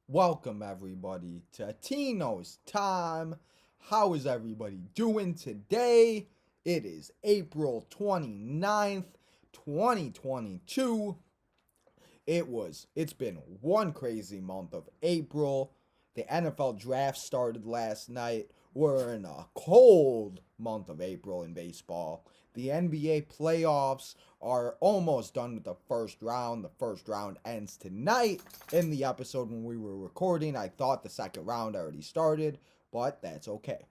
Welcome everybody to Tino's Time. How is everybody doing today? It is April 29th, 2022. It's been one crazy month of April. The NFL draft started last night. We're in a cold month of April in baseball. The NBA playoffs are almost done with the first round. The first round ends tonight. In the episode when we were recording, I thought the second round already started, but that's okay.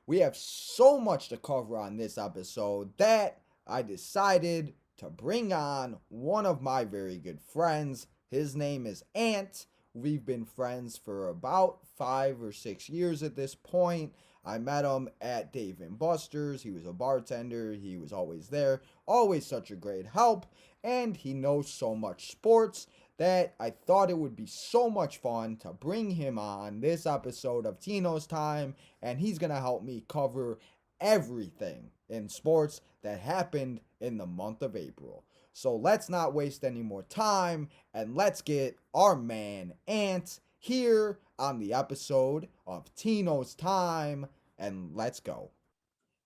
We have so much to cover on this episode that I decided to bring on one of my very good friends. His name is Ant. We've been friends for about 5 or 6 years at this point. I met him at Dave and Buster's. He was a bartender. He was always there, always such a great help. And he knows so much sports that I thought it would be so much fun to bring him on this episode of Tino's Time, and he's going to help me cover everything in sports that happened in the month of April. So let's not waste any more time and let's get our man Ant here on the episode of Tino's Time, and let's go.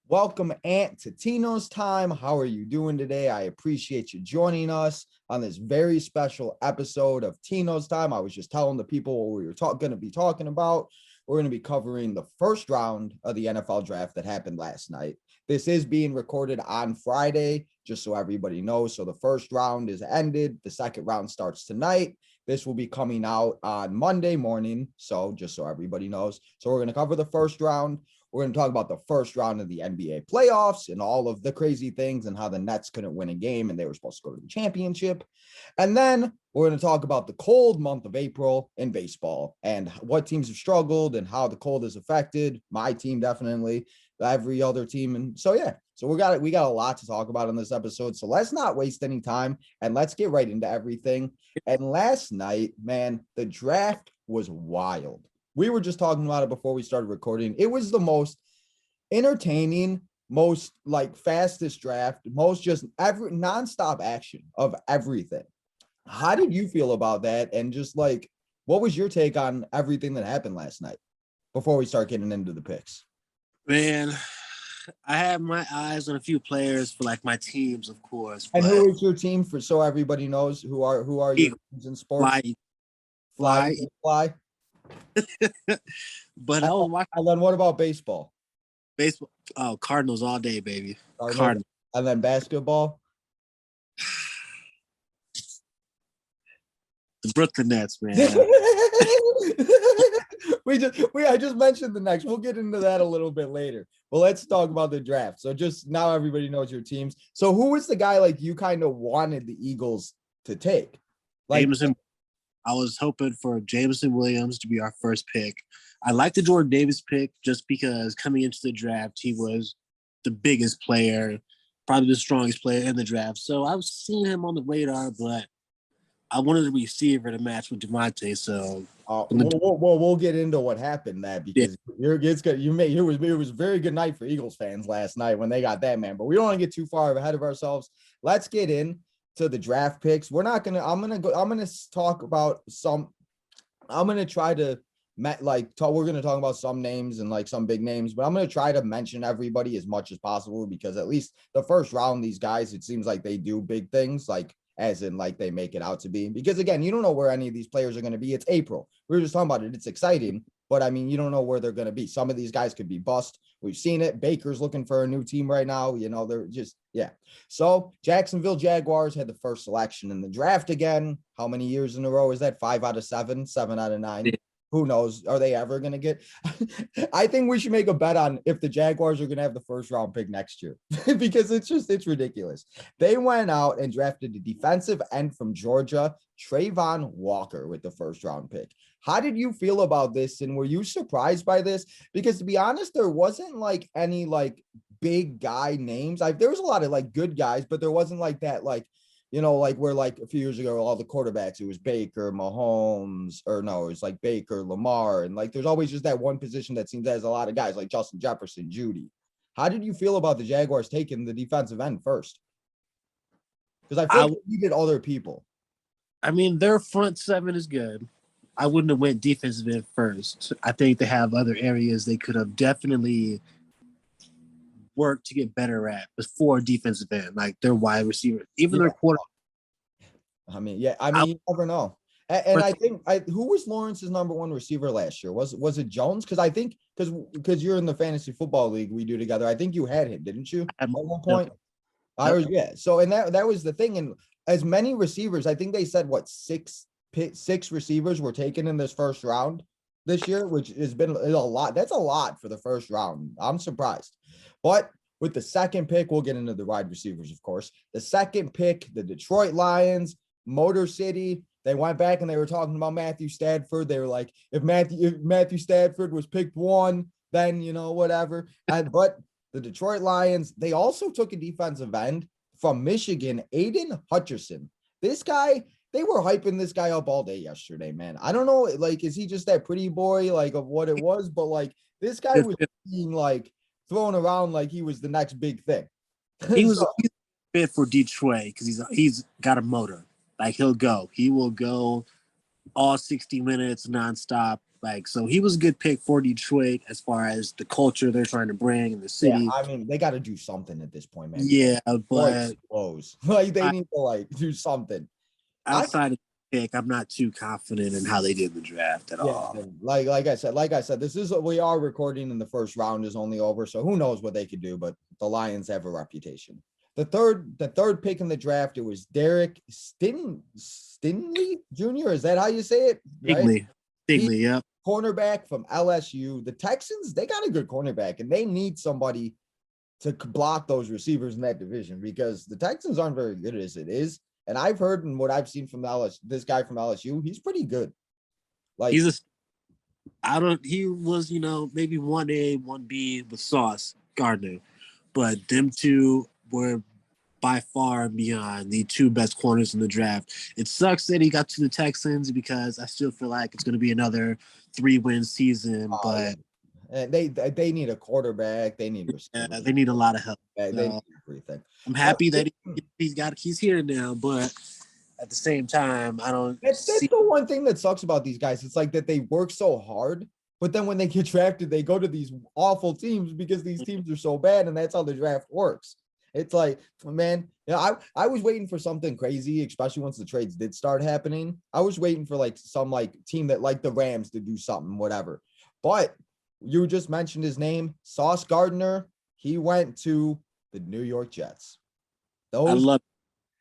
Welcome, Ant, to Tino's Time. How are you doing today? I appreciate you joining us on this very special episode of Tino's Time. I was just telling the people what we were going to be talking about. We're going to be covering the first round of the NFL draft that happened last night. This is being recorded on Friday, just so everybody knows. So the first round is ended. The second round starts tonight. This will be coming out on Monday morning. So just so everybody knows. So we're going to cover the first round. We're going to talk about the first round of the NBA playoffs and all of the crazy things and how the Nets couldn't win a game and they were supposed to go to the championship. And then we're going to talk about the cold month of April in baseball and what teams have struggled and how the cold has affected my team, definitely, every other team. And so, yeah, so we got a lot to talk about on this episode. So let's not waste any time and let's get right into everything. And last night, man, the draft was wild. We were just talking about it before we started recording. It was the most entertaining, most fastest draft, most just every nonstop action of everything. How did you feel about that? And just what was your take on everything that happened last night before we start getting into the picks? Man, I have my eyes on a few players for my teams, of course. And who is your team, for so everybody knows who are your teams in sports? Fly. But I was watching. And then what about baseball? Baseball. Oh, Cardinals all day, baby. Cardinals. And then basketball. The Brooklyn Nets, man. I just mentioned the next. We'll get into that a little bit later. But let's talk about the draft. So just now everybody knows your teams. So who was the guy you kind of wanted the Eagles to take? Jameson. I was hoping for Jameson Williams to be our first pick. I like the Jordan Davis pick just because coming into the draft, he was the biggest player, probably the strongest player in the draft. So I was seeing him on the radar, but I wanted a receiver to match with Devontae. So we'll get into what happened because it was a very good night for Eagles fans last night when they got that man. But we don't want to get too far ahead of ourselves. Let's get in to the draft picks. I'm gonna talk about some. I'm gonna try to we're gonna talk about some names and some big names, but I'm gonna try to mention everybody as much as possible because at least the first round, these guys, it seems like they do big things, as in they make it out to be. Because again, you don't know where any of these players are going to be. It's April. We were just talking about it. It's exciting, but I mean, you don't know where they're going to be. Some of these guys could be bust. We've seen it. Baker's looking for a new team right now. They're just, yeah. So Jacksonville Jaguars had the first selection in the draft again. How many years in a row is that? 5 out of 7, 7 out of 9. Who knows? Are they ever going to get? I think we should make a bet on if the Jaguars are going to have the first round pick next year because it's ridiculous. They went out and drafted a defensive end from Georgia, Trayvon Walker, with the first round pick. How did you feel about this? And were you surprised by this? Because to be honest, there wasn't any big guy names. There was a lot of good guys, but there wasn't that where a few years ago, all the quarterbacks, it was Baker, Mahomes, or no, it was Baker, Lamar. And there's always just that one position that seems has a lot of guys like Justin Jefferson, Judy. How did you feel about the Jaguars taking the defensive end first? Because I feel they needed other people. I mean, their front seven is good. I wouldn't have went defensive end first. I think they have other areas they could have definitely worked to get better at before defensive end, like their wide receiver, even Yeah. their quarter. I mean, yeah. I I, mean, you never know. And I think who was Lawrence's number one receiver last year? Was it Jones? Because I think because you're in the fantasy football league we do together. I think you had him, didn't you? I At one point, I was yeah. So and that was the thing. And as many receivers, I think they said what six receivers were taken in this first round this year, which has been a lot. That's a lot for the first round. I'm surprised, but with the second pick, we'll get into the wide receivers, of course. The second pick, the Detroit Lions, Motor City. They went back and they were talking about Matthew Stafford. They were like, if Matthew Stafford was picked one, then whatever. But the Detroit Lions, they also took a defensive end from Michigan, Aiden Hutcherson. This guy, they were hyping this guy up all day yesterday, man. I don't know, like, is he just that pretty boy, like, of what it was? But like, this guy was being like thrown around like he was the next big thing. He's fit for Detroit because he's got a motor. Like he will go all 60 minutes nonstop. Like, so he was a good pick for Detroit as far as the culture they're trying to bring in the city. Yeah, I mean, they got to do something at this point, man. Yeah, but like they need to like do something. Outside of the pick, I'm not too confident in how they did the draft at all. Like I said, this is what we are recording, and the first round is only over, so who knows what they could do? But the Lions have a reputation. The third pick in the draft, it was Derek Stingley Jr. Is that how you say it? Right? Stingley, yeah. Cornerback from LSU. The Texans, they got a good cornerback, and they need somebody to block those receivers in that division because the Texans aren't very good as it is. And I've heard and what I've seen from this guy from LSU, he's pretty good. Like he was, maybe 1A, 1B with Sauce Gardner, but them two were by far and beyond the two best corners in the draft. It sucks that he got to the Texans because I still feel like it's going to be another 3-win season, but and they need a quarterback. They need they need a lot of help. They need everything. I'm happy that he's here now, but at the same time, I don't. That's the one thing that sucks about these guys. It's like that they work so hard, but then when they get drafted, they go to these awful teams because these teams are so bad, and that's how the draft works. It's like, man, I was waiting for something crazy, especially once the trades did start happening. I was waiting for like some like team that like the Rams to do something, whatever. But you just mentioned his name, Sauce Gardner. He went to the New York Jets. I love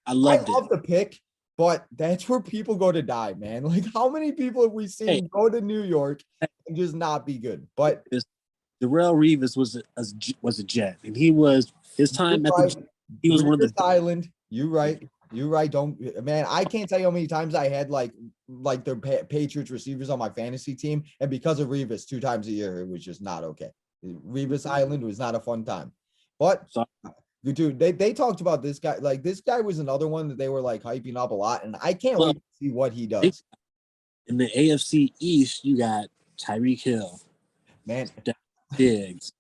the pick, but that's where people go to die, man. Like, how many people have we seen go to New York and just not be good? But Darrelle Revis was a Jet, and he was his time at the he was one of the Island. You're right. Don't, man, I can't tell you how many times I had like the Patriots receivers on my fantasy team, and because of Revis 2 times a year, it was just not okay. Revis Island was not a fun time. But dude, they talked about this guy. Like, this guy was another one that they were like hyping up a lot, and I can't wait to see what he does. In the AFC East, you got Tyreek Hill, man, Diggs.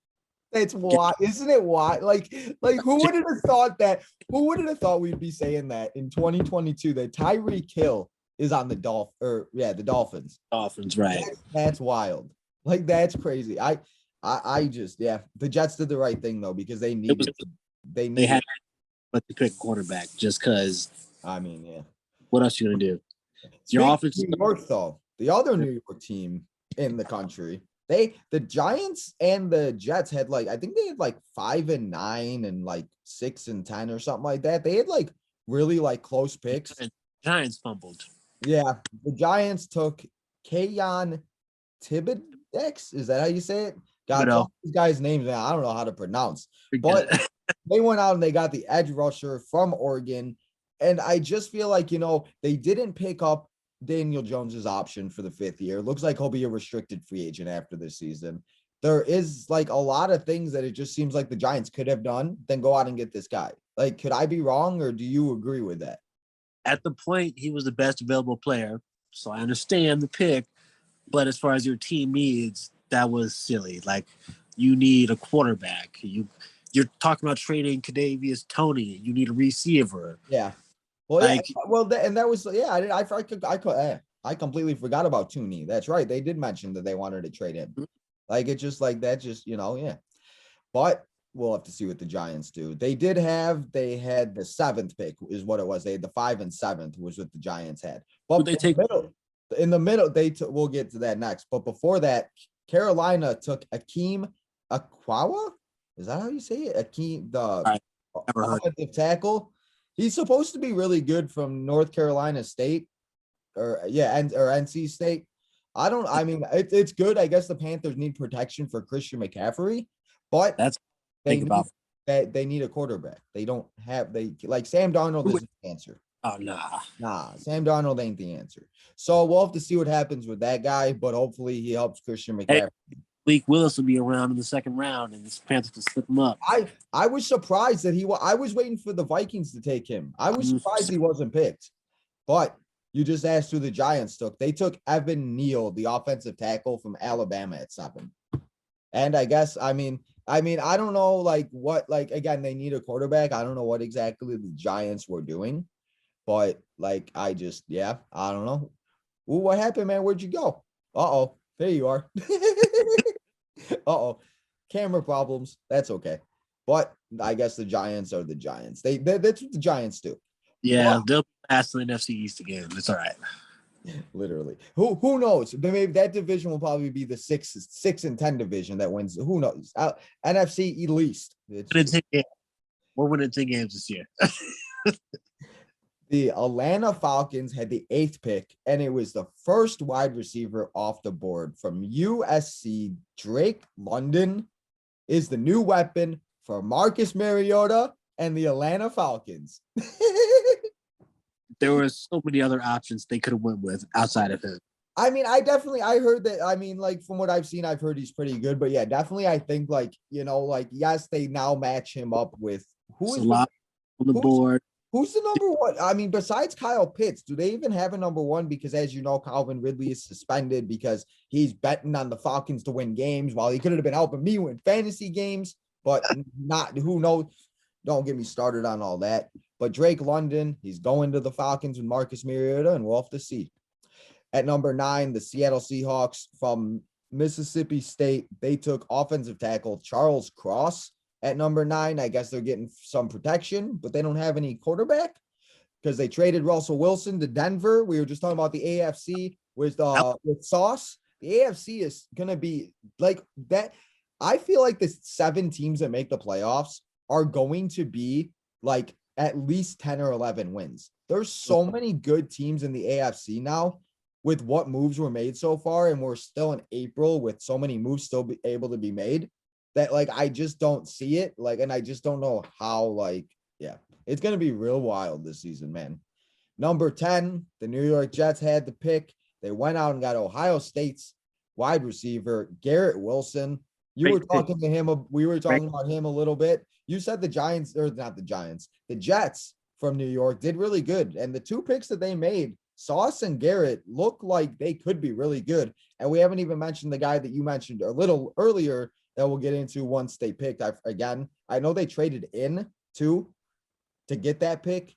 It's why, isn't it? Why, like who would have thought that? Who would have thought we'd be saying that in 2022 that Tyreek Hill is on the Dolphins. Dolphins, right? That's wild. Like, that's crazy. I just the Jets did the right thing though, because they had to pick a quarterback just because. I mean, what else you gonna do? Your offense. New York though, the other New York team in the country. The Giants and the Jets had I think they had 5-9 and 6-10 or something like that. They had really close picks. Giants fumbled. Yeah, the Giants took Keyon Thibodeaux. Is that how you say it? God, these guys' names, man, I don't know how to pronounce. But they went out and they got the edge rusher from Oregon. And I just feel like, they didn't pick up Daniel Jones's option for the 5th year. Looks like he'll be a restricted free agent after this season. There is a lot of things that it just seems like the Giants could have done, then go out and get this guy. Could I be wrong, or do you agree with that? At the point, he was the best available player, so I understand the pick. But as far as your team needs, that was silly. You need a quarterback. You're talking about trading Kadarius Toney. You need a receiver. Yeah. Well, and that was I I completely forgot about Tooney. That's right. They did mention that they wanted to trade him. Like, it's just like that, just, yeah. But we'll have to see what the Giants do. They had the 7th pick is what it was. They had the 5 and 7th was what the Giants had. But Who'd they take? in the middle, we'll get to that next. But before that, Carolina took Akeem Akwawa. Is that how you say it? Akeem, the offensive tackle. He's supposed to be really good from North Carolina State, or NC State. I mean, it's good. I guess the Panthers need protection for Christian McCaffrey, but they need a quarterback. They don't have Sam Darnold isn't the answer. Oh, nah. Sam Darnold ain't the answer. So we'll have to see what happens with that guy, but hopefully he helps Christian McCaffrey. Hey, Malik Willis will be around in the 2nd round, and the Panthers can slip him up. I was surprised that I was waiting for the Vikings to take him. I was surprised he wasn't picked, but you just asked who the Giants took. They took Evan Neal, the offensive tackle from Alabama at 7. And I guess, I mean, I don't know, again, they need a quarterback. I don't know what exactly the Giants were doing, but I don't know. Ooh, what happened, man? Where'd you go? Uh-oh, there you are. Uh-oh, camera problems. That's okay. But I guess the Giants are the Giants. That's what the Giants do. Yeah, they'll pass the NFC East again. It's all right. Literally. Who knows? Maybe that division will probably be the 6 and 10 division that wins. Who knows? NFC East. We're winning 10 games this year. The Atlanta Falcons had the 8th pick, and it was the first wide receiver off the board from USC. Drake London is the new weapon for Marcus Mariota and the Atlanta Falcons. There were so many other options they could have went with outside of him. I mean, I heard that, from what I've seen, I've heard he's pretty good, but yeah, definitely. I think yes, they now match him up with who's on the board. Who's the number one? I mean, besides Kyle Pitts, do they even have a number one? Because as you know, Calvin Ridley is suspended because he's betting on the Falcons to win games while he could have been helping me win fantasy games, but not, who knows? Don't get me started on all that. But Drake London, he's going to the Falcons with Marcus Mariota, and we'll have to see. At number 9, the Seattle Seahawks from Mississippi State, they took offensive tackle Charles Cross. At number 9, I guess they're getting some protection, but they don't have any quarterback because they traded Russell Wilson to Denver. We were just talking about the AFC with Sauce. The AFC is going to be like that. I feel like the 7 teams that make the playoffs are going to be like at least 10 or 11 wins. There's so many good teams in the AFC now with what moves were made so far, and we're still in April with so many moves still be able to be made that I just don't see it. And I just don't know how, it's going to be real wild this season, man. Number 10, the New York Jets had the pick. They went out and got Ohio State's wide receiver, Garrett Wilson. We were talking about him a little bit. You said the Jets from New York did really good. And the 2 picks that they made, Sauce and Garrett, look like they could be really good. And we haven't even mentioned the guy that you mentioned a little earlier that we'll get into once they picked. I know they traded in to get that pick.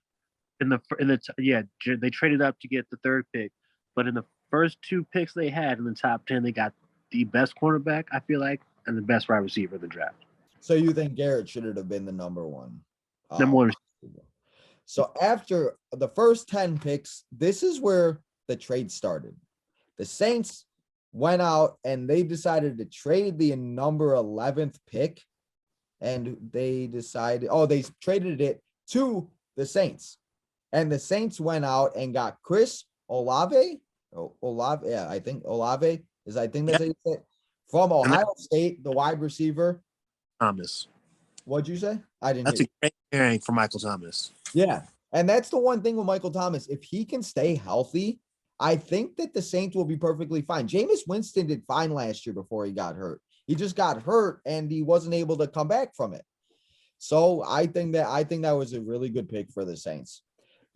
They traded up to get the 3rd pick, but in the first 2 picks they had in the top 10, they got the best cornerback, I feel like, and the best wide receiver in the draft. So you think Garrett should have been the number 1? Number 1. So after the first 10 picks, this is where the trade started. The Saints went out and they decided to trade the number 11th pick, and they traded it to the Saints, and the Saints went out and got Chris Olave. I think Olave is. I think that's it. From Ohio State, the wide receiver. Thomas. What'd you say? I didn't. That's a great pairing for Michael Thomas. Yeah, and that's the one thing with Michael Thomas. If he can stay healthy, I think that the Saints will be perfectly fine. Jameis Winston did fine last year before he got hurt. He just got hurt and he wasn't able to come back from it. So I think that was a really good pick for the Saints.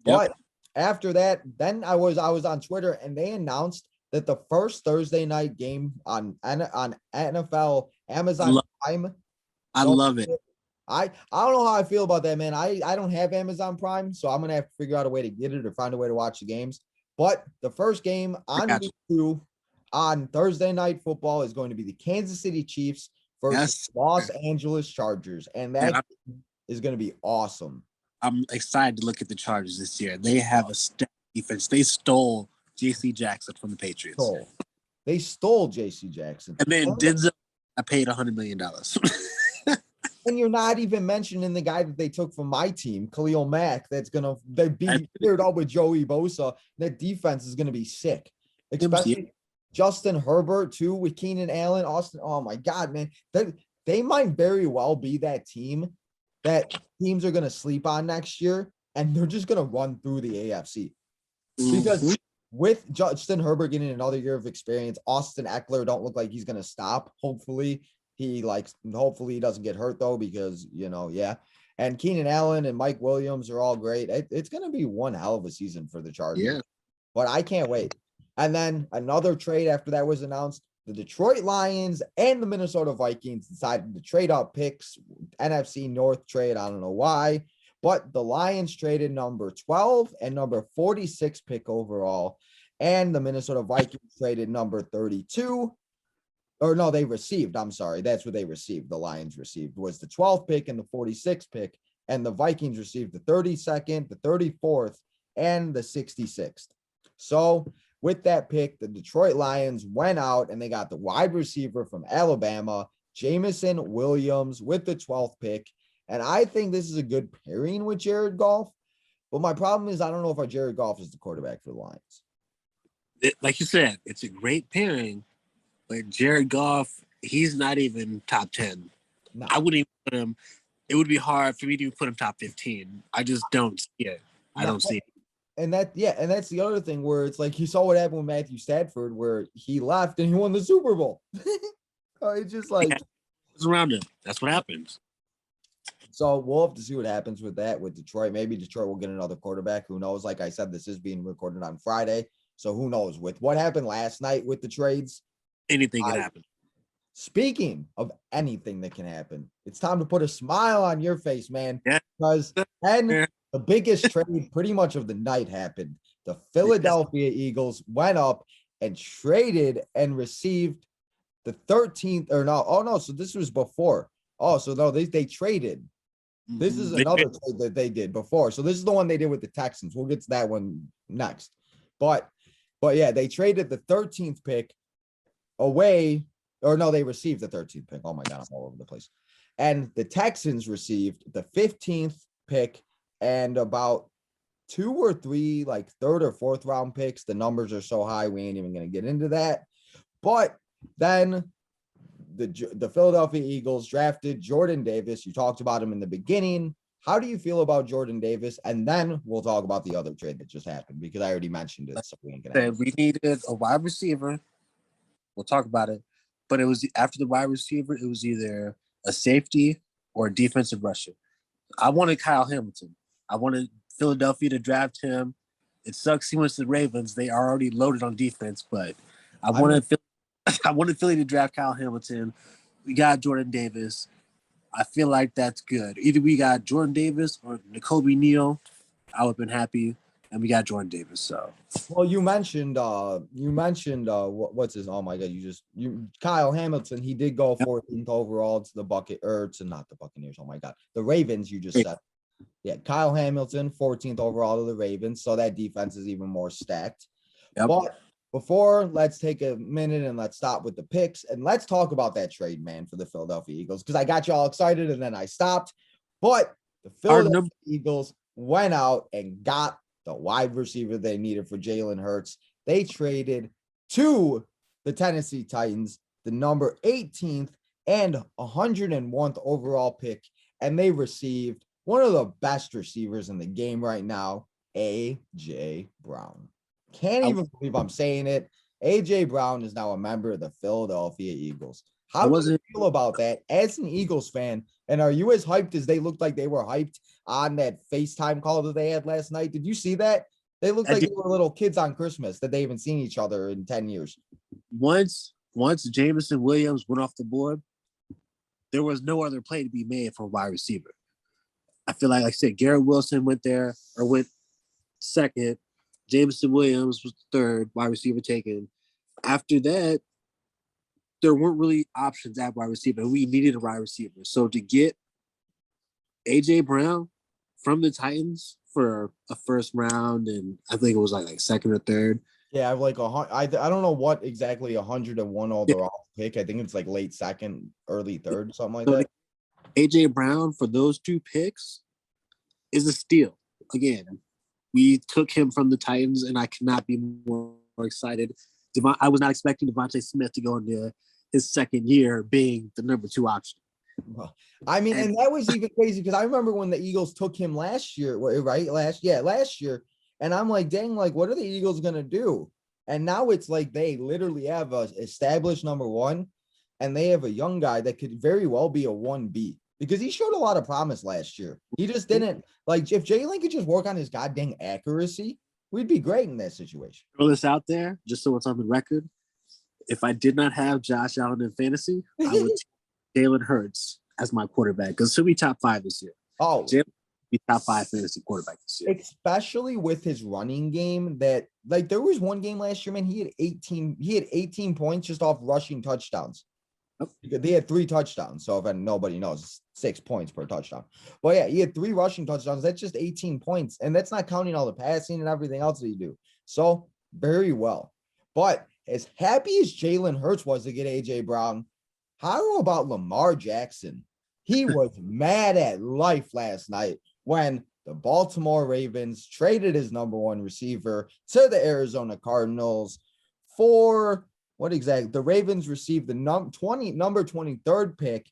But after that, then I was on Twitter and they announced that the first Thursday night game on NFL Amazon Prime. I love it. I don't know how I feel about that, man. I don't have Amazon Prime, so I'm gonna have to figure out a way to get it or find a way to watch the games. But the first game I on got week you. 2 on Thursday Night Football is going to be the Kansas City Chiefs versus Yes. Los Angeles Chargers. And And that is going to be awesome. I'm excited to look at the Chargers this year. They have a stacked defense. They stole J.C. Jackson from the Patriots. They stole J.C. Jackson. And then Denzel, I paid $100 million. And you're not even mentioning the guy that they took from my team, Khalil Mack, they be paired up with Joey Bosa. That defense is gonna be sick. Especially Justin Herbert, too, with Keenan Allen, Austin. Oh my god, man. They might very well be that team that teams are gonna sleep on next year, and they're just gonna run through the AFC. Because with Justin Herbert getting another year of experience, Austin Eckler don't look like he's gonna stop. Hopefully he doesn't get hurt though, because yeah. And Keenan Allen and Mike Williams are all great. It's gonna be one hell of a season for the Chargers. Yeah. But I can't wait. And then another trade after that was announced. The Detroit Lions and the Minnesota Vikings decided to trade up picks, NFC North trade. I don't know why. But the Lions traded number 12 and number 46 pick overall. And the Minnesota Vikings traded number 32. Or no, they received. I'm sorry. That's what they received. The Lions received was the 12th pick and the 46th pick. And the Vikings received the 32nd, the 34th, and the 66th. So with that pick, the Detroit Lions went out and they got the wide receiver from Alabama, Jameson Williams, with the 12th pick. And I think this is a good pairing with Jared Goff. But my problem is I don't know if Jared Goff is the quarterback for the Lions. Like you said, it's a great pairing, but Jared Goff, he's not even top 10. No. I wouldn't even put him. It would be hard for me to put him top 15. I just don't see it. I don't see it. And that's the other thing where it's like you saw what happened with Matthew Stafford, where he left and he won the Super Bowl. It's just like it's around him. That's what happens. So we'll have to see what happens with that with Detroit. Maybe Detroit will get another quarterback. Who knows? Like I said, this is being recorded on Friday. So who knows? With what happened last night with the trades, anything can happen. Speaking of anything that can happen, it's time to put a smile on your face, man. Yeah. Because then the biggest trade pretty much of the night happened. The Philadelphia Eagles went up and traded and received the 13th or no. Oh, no. So this was before. Oh, so no, they traded. This is another trade that they did before. So this is the one they did with the Texans. We'll get to that one next. But yeah, they traded the 13th pick away. Or no, they received the 13th pick. Oh my God, I'm all over the place. And the Texans received the 15th pick and about 2 or 3, like 3rd or 4th round picks. The numbers are so high, we ain't even going to get into that. But then the Philadelphia Eagles drafted Jordan Davis. You talked about him in the beginning. How do you feel about Jordan Davis? And then we'll talk about the other trade that just happened because I already mentioned it. So we needed a wide receiver. We'll talk about it. But it was after the wide receiver, it was either a safety or a defensive rusher. I wanted Kyle Hamilton. I wanted Philadelphia to draft him. It sucks he went to the Ravens. They are already loaded on defense, but I wanted Philly to draft Kyle Hamilton. We got Jordan Davis. I feel like that's good. Either we got Jordan Davis or N'Kobe Neal. I would have been happy. And we got Jordan Davis. So well, you mentioned what's his, oh my God, Kyle Hamilton. He did go 14th overall to the not the Buccaneers. Oh my God, the Ravens. You just said, yeah, Kyle Hamilton 14th overall to the Ravens. So that defense is even more stacked. Yep. But before, let's take a minute and let's stop with the picks and let's talk about that trade, man, for the Philadelphia Eagles, because I got you all excited and then I stopped. But the Philadelphia Eagles went out and got the wide receiver they needed for Jalen Hurts. They traded to the Tennessee Titans, the number 18th and 101th overall pick, and they received one of the best receivers in the game right now, A.J. Brown. Can't even believe I'm saying it. A.J. Brown is now a member of the Philadelphia Eagles. How do you feel about that as an Eagles fan? And are you as hyped as they looked like they were hyped on that FaceTime call that they had last night? Did you see that? They looked like they were little kids on Christmas that they haven't seen each other in 10 years. Once Jameson Williams went off the board, there was no other play to be made for a wide receiver. I feel like I said, Garrett Wilson went second. Jameson Williams was the third wide receiver taken. After that, there weren't really options at wide receiver. We needed a wide receiver. So to get A.J. Brown from the Titans for a first round, and I think it was like second or third. Yeah, I've like I don't know what exactly 101 overall pick. I think it's like late second, early third, something like So that. A.J. Brown for those two picks is a steal. Again, we took him from the Titans, and I cannot be more excited. I was not expecting Devontae Smith to go into his second year being the number 2 option. Well, I mean, and that was even crazy because I remember when the Eagles took him last year, right? Last year. And I'm like, dang, like, what are the Eagles going to do? And now it's like they literally have a established number 1, and they have a young guy that could very well be a 1B because he showed a lot of promise last year. He just didn't, like, if Jalen could just work on his goddamn accuracy, we'd be great in that situation. Throw this out there, just so it's on the record. If I did not have Josh Allen in fantasy, I would take Jalen Hurts as my quarterback because he'll be top 5 this year. Oh, Jalen will be top 5 fantasy quarterback this year. Especially with his running game that, like, there was one game last year, man, he had 18 points just off rushing touchdowns. They had 3 touchdowns. So if nobody knows, it's 6 points per touchdown. But yeah, he had 3 rushing touchdowns. That's just 18 points. And that's not counting all the passing and everything else that you do. So very well. But as happy as Jalen Hurts was to get AJ Brown, how about Lamar Jackson? He was mad at life last night when the Baltimore Ravens traded his number 1 receiver to the Arizona Cardinals for what exactly? The Ravens received the number 23rd pick,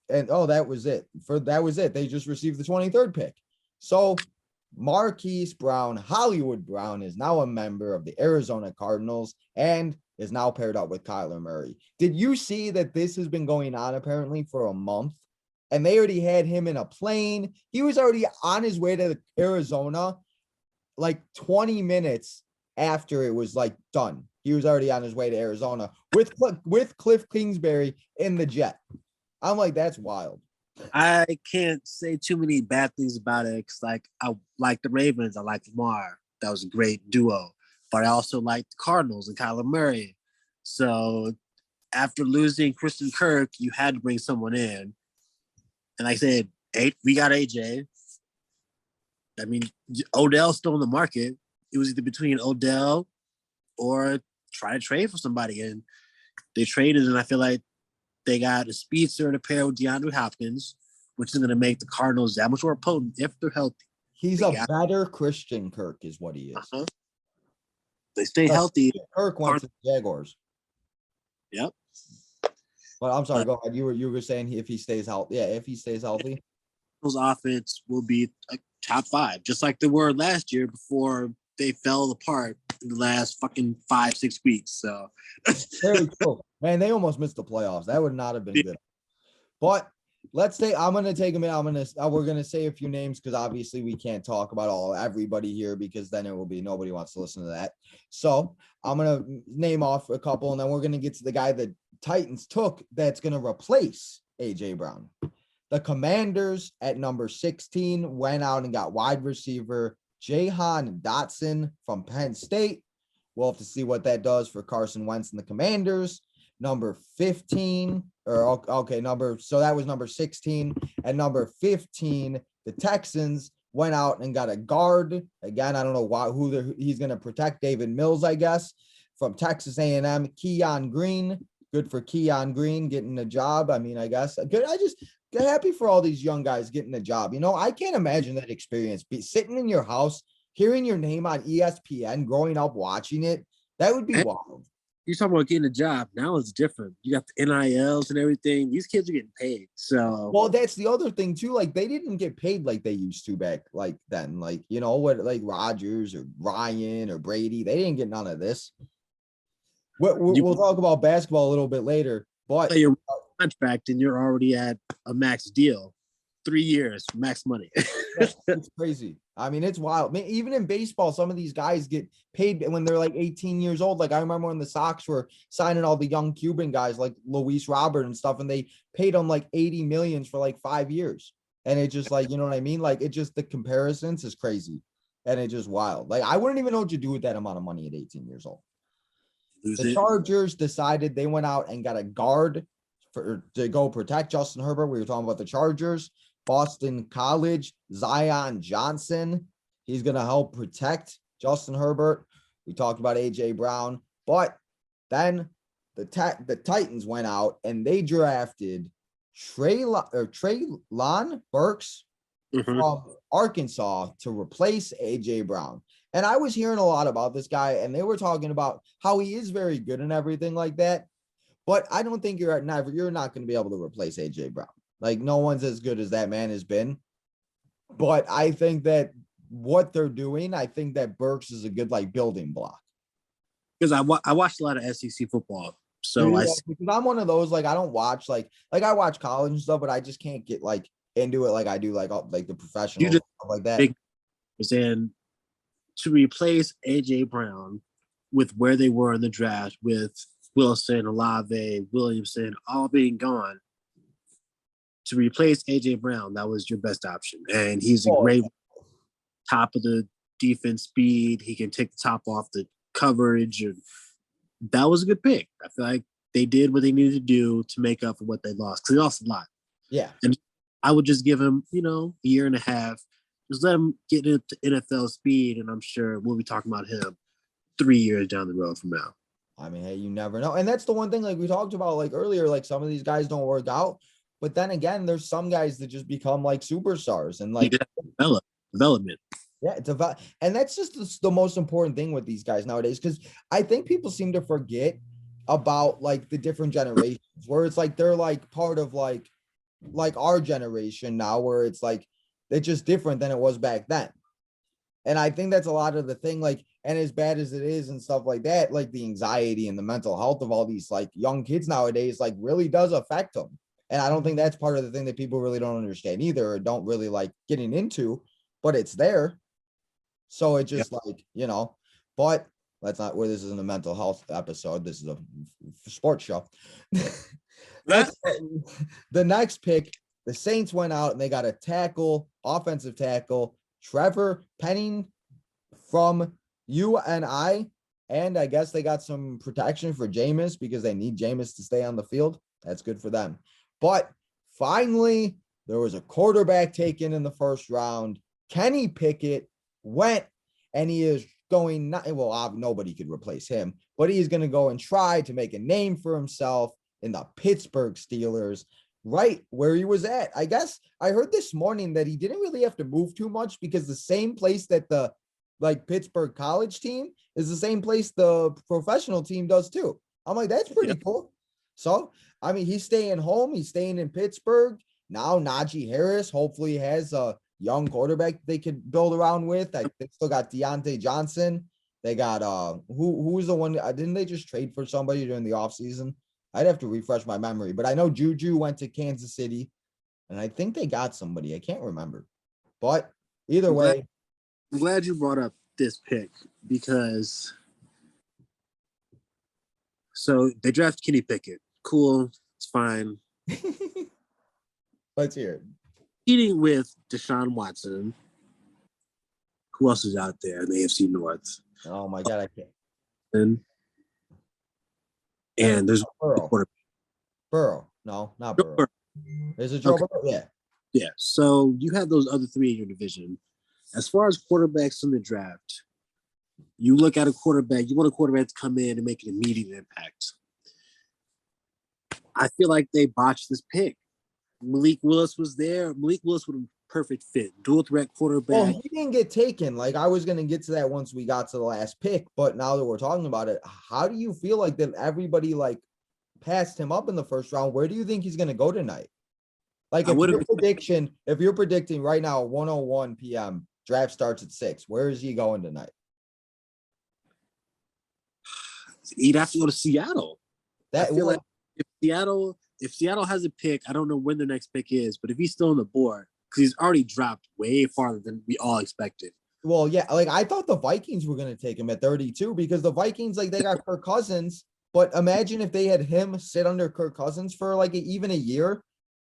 and that was it. They just received the 23rd pick. So Marquise Brown, Hollywood Brown, is now a member of the Arizona Cardinals and is now paired up with Kyler Murray. Did you see that this has been going on apparently for a month? And they already had him in a plane. He was already on his way to Arizona like 20 minutes after it was like done. He was already on his way to Arizona with Cliff Kingsbury in the jet. I'm like, that's wild. I can't say too many bad things about it because, like, I like the Ravens. I like Lamar. That was a great duo. But I also like the Cardinals and Kyler Murray. So after losing Christian Kirk, you had to bring someone in. And like I said, we got AJ. I mean, Odell's still in the market. It was either between Odell or try to trade for somebody. And they traded, and I feel like they got a speedster to pair with DeAndre Hopkins, which is going to make the Cardinals that much more potent if they're healthy. He's a better Christian Kirk is what he is. Uh-huh. They stay healthy. Kirk went to the Jaguars. Yep. But I'm sorry, go ahead. You were saying if he stays healthy. Yeah, if he stays healthy. Those offense will be a top 5, just like they were last year before they fell apart in the last fucking 5-6 weeks. So very cool. Man, they almost missed the playoffs. That would not have been good. But let's say I'm gonna take a minute. We're gonna say a few names because obviously we can't talk about everybody here because then it will be nobody wants to listen to that. So I'm gonna name off a couple and then we're gonna get to the guy that Titans took that's gonna replace AJ Brown. The Commanders at number 16 went out and got wide receiver Jahan Dotson from Penn State. We'll have to see what that does for Carson Wentz and the Commanders. Number 15, so that was number 16. And number 15, the Texans went out and got a guard. Again, I don't know he's going to protect. David Mills, I guess, from Texas A&M. Keon Green. Good for Keon Green getting a job. I mean, I guess. Good. I just get happy for all these young guys getting a job. You know, I can't imagine that experience. Sitting in your house, hearing your name on ESPN, growing up watching it, that would be wild. You're talking about getting a job. Now it's different. You got the NILs and everything. These kids are getting paid. So, well, that's the other thing too. Like they didn't get paid like they used to back like then. Like, you know what, like Rodgers or Ryan or Brady, they didn't get none of this. We'll talk about basketball a little bit later. But your contract and you're already at a max deal. 3 years, max money. It's crazy. I mean, it's wild. I mean, even in baseball, some of these guys get paid when they're like 18 years old. Like I remember when the Sox were signing all the young Cuban guys like Luis Robert and stuff, and they paid them like 80 million for like 5 years. And it just like, you know what I mean? Like it just, the comparisons is crazy. and it's just wild. Like, I wouldn't even know what to do with that amount of money at 18 years old. Lose The it. Chargers decided they went out and got a guard to go protect Justin Herbert. We were talking about the Chargers. Boston College, Zion Johnson. He's going to help protect Justin Herbert. We talked about A.J. Brown. But then the Titans went out and they drafted Treylon Burks from Arkansas to replace A.J. Brown. And I was hearing a lot about this guy, and they were talking about how he is very good and everything like that. But I don't think you're not going to be able to replace A.J. Brown. Like, no one's as good as that man has been. But I think that what they're doing, I think that Burks is a good, like, building block. Because I watched a lot of SEC football. So because I'm one of those, like, I don't watch, like I watch college and stuff, but I just can't get, like, into it like I do, like the professional stuff like that. And to replace A.J. Brown with where they were in the draft with Wilson, Olave, Williamson, all being gone, to replace A.J. Brown, that was your best option. And he's a great top of the defense speed. He can take the top off the coverage. And that was a good pick. I feel like they did what they needed to do to make up for what they lost. Because they lost a lot. Yeah. And I would just give him, a year and a half. Just let him get into NFL speed, and I'm sure we'll be talking about him 3 years down the road from now. I mean, hey, you never know. And that's the one thing, like we talked about, like earlier, like some of these guys don't work out. But then again, there's some guys that just become like superstars and like development. Yeah, it's about, and that's just the most important thing with these guys nowadays, because I think people seem to forget about like the different generations where it's like they're like part of like our generation now, where it's like it's just different than it was back then. And I think that's a lot of the thing, like, and as bad as it is and stuff like that, like the anxiety and the mental health of all these like young kids nowadays, like really does affect them. And I don't think that's part of the thing that people really don't understand either, or don't really like getting into, but it's there. So it just but let's not, where this isn't a mental health episode. This is a sports show. The next pick, the Saints went out and they got a offensive tackle, Trevor Penning from UNI. And I guess they got some protection for Jameis because they need Jameis to stay on the field. That's good for them. But finally, there was a quarterback taken in the first round. Kenny Pickett went, and he is going, nobody could replace him, but he's going to go and try to make a name for himself in the Pittsburgh Steelers, right where he was at. I guess I heard this morning that he didn't really have to move too much because the same place that the Pittsburgh college team is the same place the professional team does too. I'm like, that's pretty cool. So, I mean, he's staying home. He's staying in Pittsburgh. Now Najee Harris hopefully has a young quarterback they could build around with. They still got Deontay Johnson. They got who's the one? Didn't they just trade for somebody during the offseason? I'd have to refresh my memory, but I know Juju went to Kansas City, and I think they got somebody. I can't remember. But either way. I'm glad you brought up this pick because so they drafted Kenny Pickett. Cool. It's fine. Let's hear it. Competing with Deshaun Watson. Who else is out there in the AFC North? Oh my God, I can't. And there's Burrow. No, not Burrow. Is it Joe Burrow? Yeah. Yeah. So you have those other three in your division. As far as quarterbacks in the draft, you look at a quarterback, you want a quarterback to come in and make an immediate impact. I feel like they botched this pick. Malik Willis was there. Malik Willis would have perfect fit. Dual threat quarterback. Well, he didn't get taken. Like, I was going to get to that once we got to the last pick, but now that we're talking about it, how do you feel like that everybody like passed him up in the first round? Where do you think he's going to go tonight? Like, if you're predicting right now, 1:01 p.m., draft starts at 6, where is he going tonight? He'd have to go to Seattle. I feel like if Seattle has a pick, I don't know when the next pick is, but if he's still on the board, because he's already dropped way farther than we all expected. Well, yeah, like I thought the Vikings were going to take him at 32 because the Vikings, like, they got Kirk Cousins, but imagine if they had him sit under Kirk Cousins for like even a year,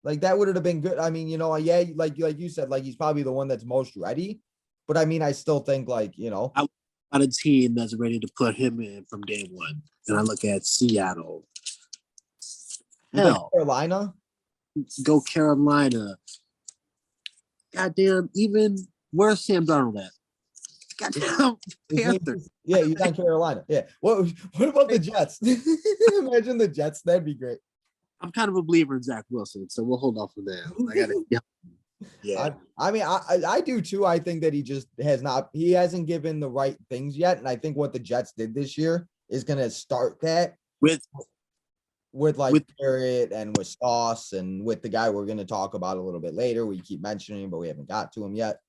like that would have been good. I mean, like you said, like he's probably the one that's most ready, But I mean, I still think like, you know, I got a team that's ready to put him in from day one. And I look at Seattle. you think Hell, Carolina? go Carolina. Goddamn, even where's Sam Darnold at? Goddamn Panthers. Yeah, you think Carolina. Yeah. What about the Jets? Imagine the Jets. That'd be great. I'm kind of a believer in Zach Wilson, so we'll hold off on that. I gotta yeah. I mean, I do too. I think that he hasn't given the right things yet. And I think what the Jets did this year is gonna start that with like Garrett and with Sauce and with the guy we're gonna talk about a little bit later. We keep mentioning, but we haven't got to him yet.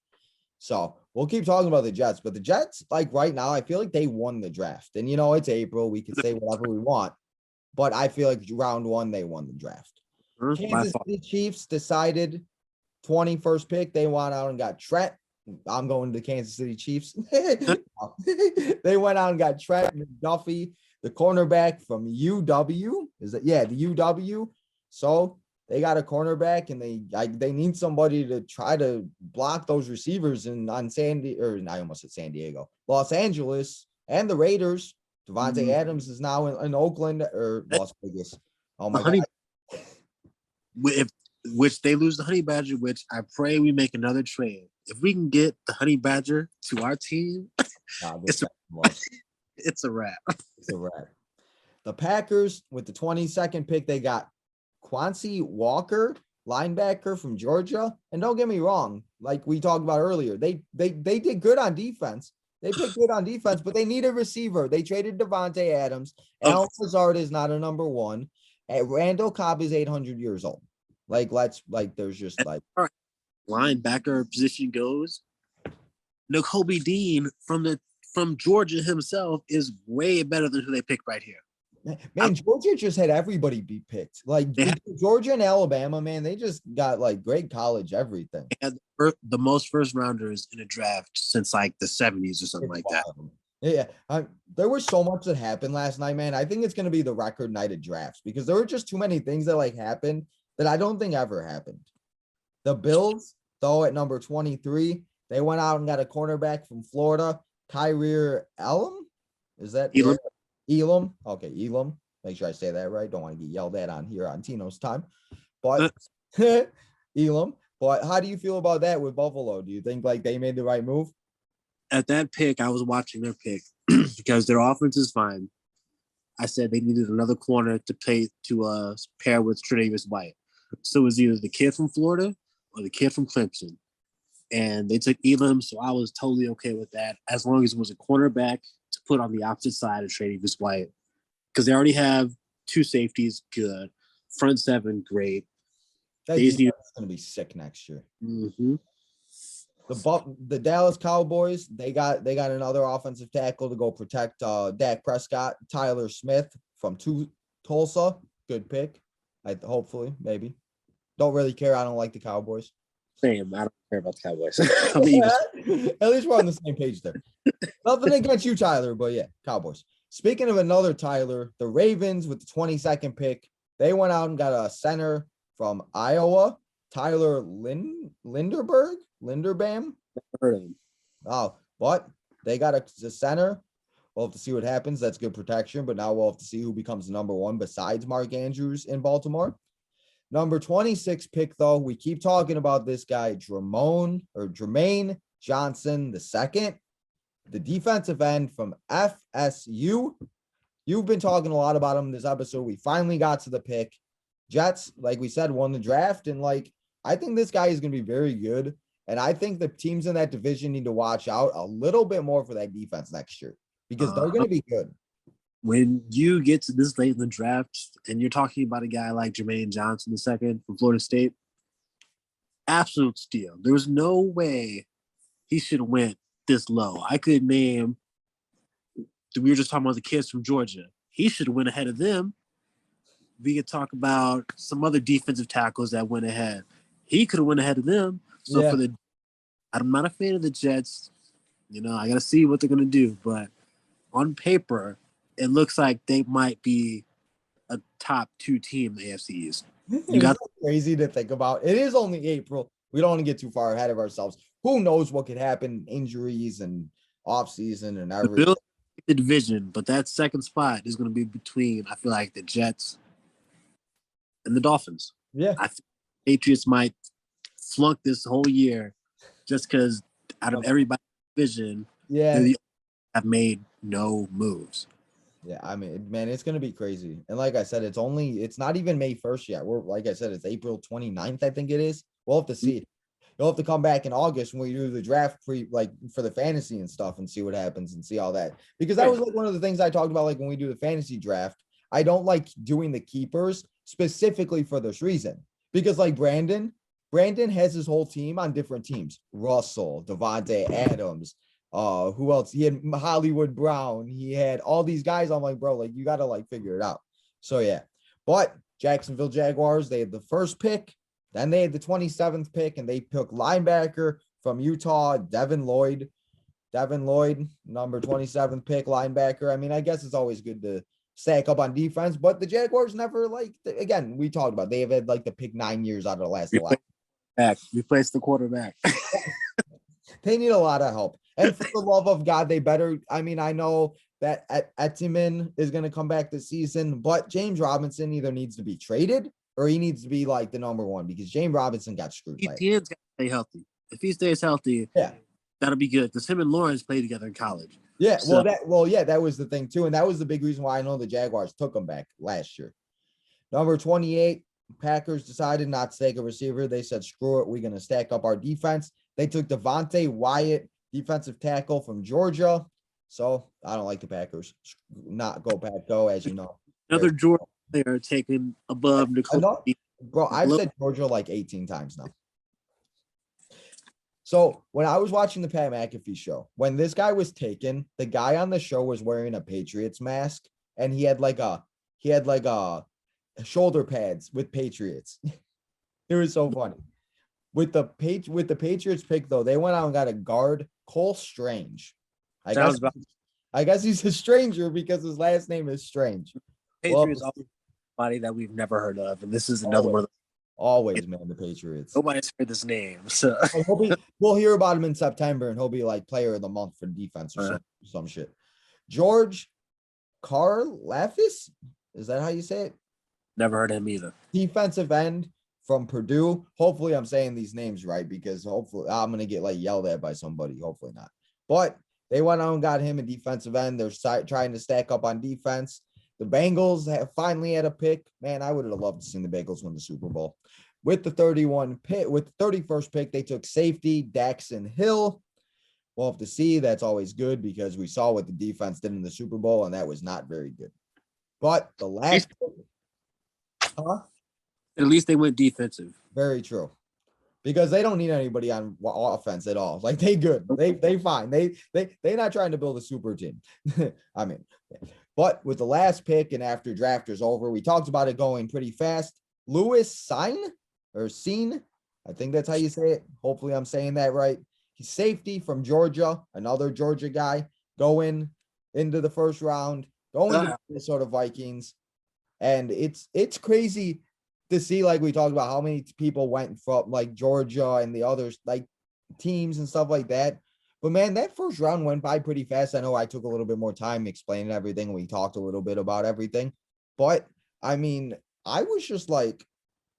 So we'll keep talking about the Jets. But the Jets, like right now, I feel like they won the draft. And you know, it's April. We can say whatever we want. But I feel like round one, they won the draft. Kansas City Chiefs decided 21st pick. They went out and got Trent. I'm going to the Kansas City Chiefs. They went out and got Trent McDuffie, the cornerback from UW. Is it? Yeah, the UW. So they got a cornerback, and they need somebody to try to block those receivers on I almost said San Diego, Los Angeles, and the Raiders. Devontae Adams is now in Oakland or Las Vegas. Oh my God. Which they lose the Honey Badger, which I pray we make another trade. If we can get the Honey Badger to our team, it's a wrap. It's a wrap. The Packers with the 22nd pick, they got Quincy Walker, linebacker from Georgia. And don't get me wrong, like we talked about earlier, they did good on defense. They picked good on defense, but they need a receiver. They traded Devontae Adams. Allen Lazard is not a number one. And Randall Cobb is 800 years old. There's just like linebacker position goes. Nakobe Dean from Georgia himself is way better than who they picked right here. Man, Georgia just had everybody be picked. Like Georgia and Alabama, man, they just got like great college everything. They had the most first rounders in a draft since like the 70s or something like that. Yeah, there was so much that happened last night, man. I think it's going to be the record night of drafts because there were just too many things that like happened that I don't think ever happened. The Bills, though, at number 23, they went out and got a cornerback from Florida, Kyrie Elam. Is that Elam? Elam? Okay, Elam. Make sure I say that right. Don't want to get yelled at on here on Tino's time. But Elam. But how do you feel about that with Buffalo? Do you think like they made the right move? At that pick, I was watching their pick because their offense is fine. I said they needed another corner to pair with Tre'Davious White. So it was either the kid from Florida or the kid from Clemson. And they took Elam, so I was totally okay with that, as long as it was a cornerback to put on the opposite side of Tre'Davious White. Because they already have two safeties, good. Front seven, great. That defense is going to be sick next year. Mm-hmm. The Dallas Cowboys, they got another offensive tackle to go protect Dak Prescott, Tyler Smith from Tulsa. Good pick. Hopefully, maybe. Don't really care. I don't like the Cowboys. Same. I don't care about the Cowboys. At least we're on the same page there. Nothing against you, Tyler, but yeah, Cowboys. Speaking of another Tyler, the Ravens with the 22nd pick, they went out and got a center from Iowa, Tyler Linderbam. Heard of him. Oh, but they got a center. We'll have to see what happens. That's good protection, but now we'll have to see who becomes the number one besides Mark Andrews in Baltimore. Number 26 pick, though, we keep talking about this guy, Jermaine Johnson II, the defensive end from FSU. You've been talking a lot about him this episode. We finally got to the pick. Jets, like we said, won the draft. And like, I think this guy is going to be very good. And I think the teams in that division need to watch out a little bit more for that defense next year because they're going to be good. When you get to this late in the draft and you're talking about a guy like Jermaine Johnson II from Florida State, absolute steal. There was no way he should have went this low. I could name, we were just talking about the kids from Georgia. He should have went ahead of them. We could talk about some other defensive tackles that went ahead. He could have went ahead of them. So yeah. I'm not a fan of the Jets. You know, I got to see what they're going to do. But on paper, it looks like they might be a top 2 team in the AFC East. It's crazy to think about. It is only April. We don't want to get too far ahead of ourselves. who knows what could happen, injuries and off season and The everything. Bills the division, but that second spot is going to be between, I feel like, the Jets and the Dolphins. Yeah. I think Patriots might flunk this whole year just because out of everybody's division, Yeah. they have made no moves. Yeah, I mean, man, it's gonna be crazy. And like I said, it's not even May 1st yet. We're like I said, it's April 29th, I think it is. We'll have to see. You'll have to come back in August when we do the draft like for the fantasy and stuff and see what happens and see all that. Because that was like one of the things I talked about, like when we do the fantasy draft. I don't like doing the keepers specifically for this reason. Because like Brandon has his whole team on different teams. Russell, Devontae Adams, who else? He had Hollywood Brown. He had all these guys. I'm like, bro, like you gotta like figure it out. So yeah. But Jacksonville Jaguars, they had the first pick, then they had the 27th pick, and they took linebacker from Utah, Devin Lloyd. Devin Lloyd, number 27th pick, linebacker. I mean, I guess it's always good to stack up on defense, but the Jaguars never again, we talked about they have had like the pick 9 years out of the last 11. Replace the quarterback. They need a lot of help. And for the love of God, they better. I mean, I know that Etiman is going to come back this season, but James Robinson either needs to be traded or he needs to be like the number one because James Robinson got screwed. ETN's got to stay healthy. If he stays healthy, yeah, that'll be good because him and Lawrence played together in college. Yeah, so, that was the thing too, and that was the big reason why I know the Jaguars took him back last year. Number 28, Packers decided not to take a receiver. They said, screw it, we're going to stack up our defense. They took Devontae Wyatt, defensive tackle from Georgia. So I don't like the Packers. Not go Pack go, as you know. Another Georgia player taken above Nicole. Bro, I've said Georgia like 18 times now. So when I was watching the Pat McAfee show, when this guy was taken, the guy on the show was wearing a Patriots mask, and he had like a shoulder pads with Patriots. It was so funny. With the Patriots pick though, they went out and got a guard, Cole Strange. I guess he's a stranger because his last name is Strange. Patriots are somebody that we've never heard of, and this is another one of them. Always, man, the Patriots. Nobody's heard this name, so we'll hear about him in September, and he'll be like player of the month for defense or some shit. George Karlaftis, is that how you say it? Never heard of him either. Defensive end from Purdue. Hopefully, I'm saying these names right because hopefully I'm gonna get like yelled at by somebody. Hopefully not. But they went out and got him a defensive end. They're trying to stack up on defense. The Bengals have finally had a pick. Man, I would have loved to see the Bengals win the Super Bowl. With the 31st pick, they took safety Daxon Hill. We'll have to see. That's always good because we saw what the defense did in the Super Bowl, and that was not very good. But the last at least they went defensive. Very true. Because they don't need anybody on offense at all. Like they good. They fine. They not trying to build a super team. I mean, but with the last pick and after draft is over, we talked about it going pretty fast. Lewis Cine, I think that's how you say it. Hopefully I'm saying that right. He's safety from Georgia, another Georgia guy going into the first round, going to the Minnesota Vikings. And it's crazy to see, like we talked about, how many people went from like Georgia and the others, like teams and stuff like that. But man, that first round went by pretty fast. I know I took a little bit more time explaining everything. We talked a little bit about everything. But I mean, I was just like,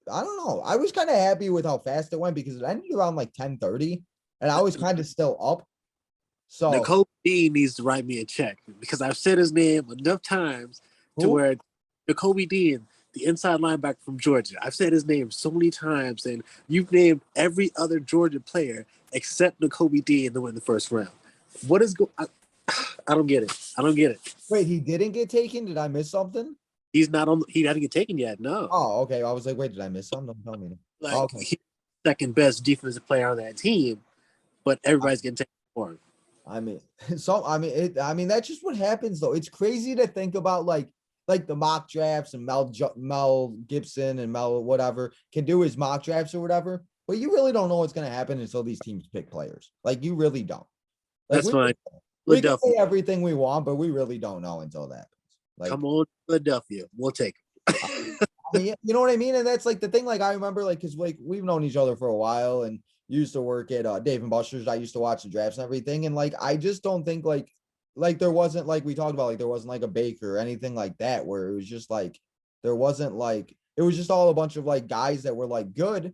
I don't know. I was kind of happy with how fast it went because it ended around like 10:30 and I was kind of still up. So Nicole Dean needs to write me a check because I've said his name enough times to where Nicole Dean, the inside linebacker from Georgia. I've said his name so many times, and you've named every other Georgia player except Nakobe Dean to win the first round. What is I don't get it. Wait, he didn't get taken? Did I miss something? He's not on. He didn't get taken yet. No. Oh, okay. I was like, wait, did I miss something? Don't tell me. Okay. He's second best defensive player on that team, but everybody's getting taken for him. I mean, that's just what happens though. It's crazy to think about like the mock drafts and Mel Gibson and Mel whatever can do his mock drafts or whatever, but you really don't know what's going to happen until these teams pick players. Like you really don't. Like, that's fine. We can say everything we want, but we really don't know until that happens. Like, come on, Philadelphia, we'll take it. I mean, you know what I mean? And that's like the thing. Like I remember, like because like we've known each other for a while, and used to work at Dave and Buster's. I used to watch the drafts and everything. And like, I just don't think like there wasn't like we talked about, like there wasn't like a Baker or anything like that where it was just like there wasn't like it was just all a bunch of like guys that were like good,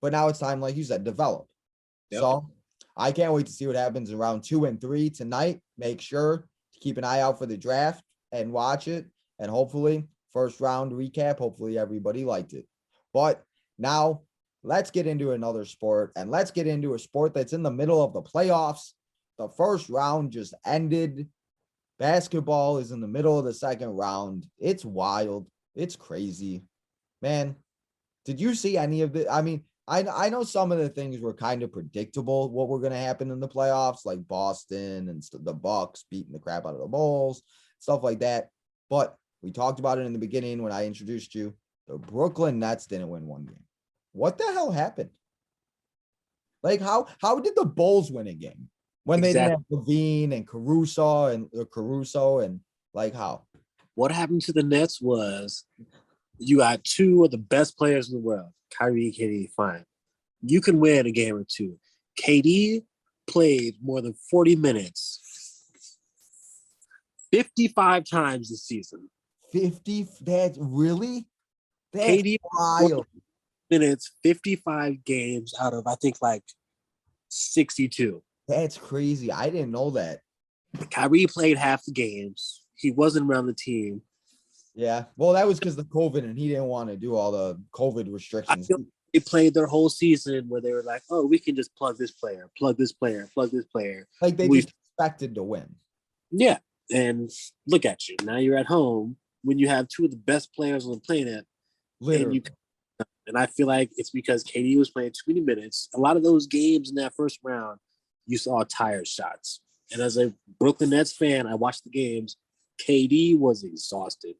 but now it's time, like you said, develop. Yep. So I can't wait to see what happens in round 2 and 3 tonight. Make sure to keep an eye out for the draft and watch it. And hopefully, first round recap, hopefully everybody liked it. But now let's get into another sport, and let's get into a sport that's in the middle of the playoffs. The first round just ended. Basketball is in the middle of the second round. It's wild. It's crazy. Man, did you see any of the? I mean, I know some of the things were kind of predictable what were going to happen in the playoffs, like Boston and the Bucks beating the crap out of the Bulls, stuff like that. But we talked about it in the beginning when I introduced you. The Brooklyn Nets didn't win one game. What the hell happened? Like how did the Bulls win a game when they didn't have Levine and Caruso and like how? What happened to the Nets was you got two of the best players in the world, Kyrie and KD, fine. You can win a game or two. KD played more than 40 minutes 55 times this season. 50? That's KD wild. Minutes, 55 games out of, I think, like 62. That's crazy. I didn't know that. Kyrie played half the games. He wasn't around the team. Yeah. Well, that was because of COVID, and he didn't want to do all the COVID restrictions. They played their whole season where they were like, oh, we can just plug this player, plug this player, plug this player. Like they just expected to win. Yeah. And look at you. Now you're at home when you have two of the best players on the planet. Literally. And I feel like it's because KD was playing too many minutes. A lot of those games in that first round, you saw tired shots. And as a Brooklyn Nets fan, I watched the games. KD was exhausted.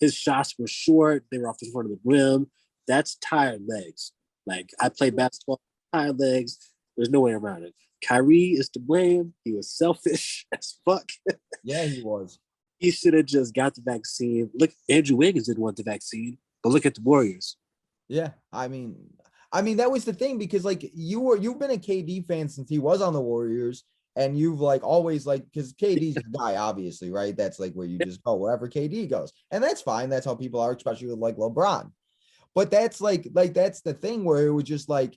His shots were short. They were off the front of the rim. That's tired legs. Like, I played basketball, tired legs. There's no way around it. Kyrie is to blame. He was selfish as fuck. Yeah, he was. He should have just got the vaccine. Look, Andrew Wiggins didn't want the vaccine, but look at the Warriors. Yeah, I mean that was the thing, because like you've been a KD fan since he was on the Warriors, and you've like always like, because KD's your guy, obviously, right? That's like where you just go wherever KD goes, and that's fine. That's how people are, especially with like LeBron. But that's like that's the thing where it was just like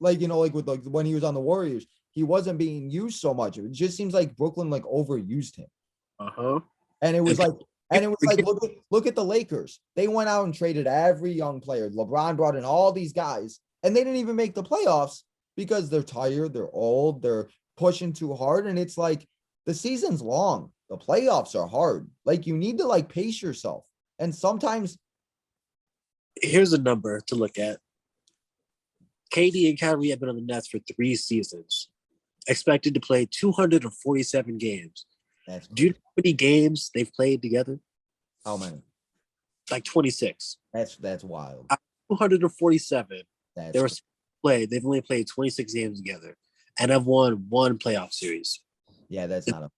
you know, like with like when he was on the Warriors, he wasn't being used so much. It just seems like Brooklyn like overused him. And it was like. And it was like, look at the Lakers. They went out and traded every young player. LeBron brought in all these guys, and they didn't even make the playoffs because they're tired, they're old, they're pushing too hard. And it's like the season's long. The playoffs are hard. Like, you need to like pace yourself. And sometimes here's a number to look at. KD and Kyrie have been on the Nets for 3 seasons, expected to play 247 games. Do you know how many games they've played together? How many? Like 26. That's wild. 247. They've only played 26 games together and have won 1 playoff series. Yeah, that's not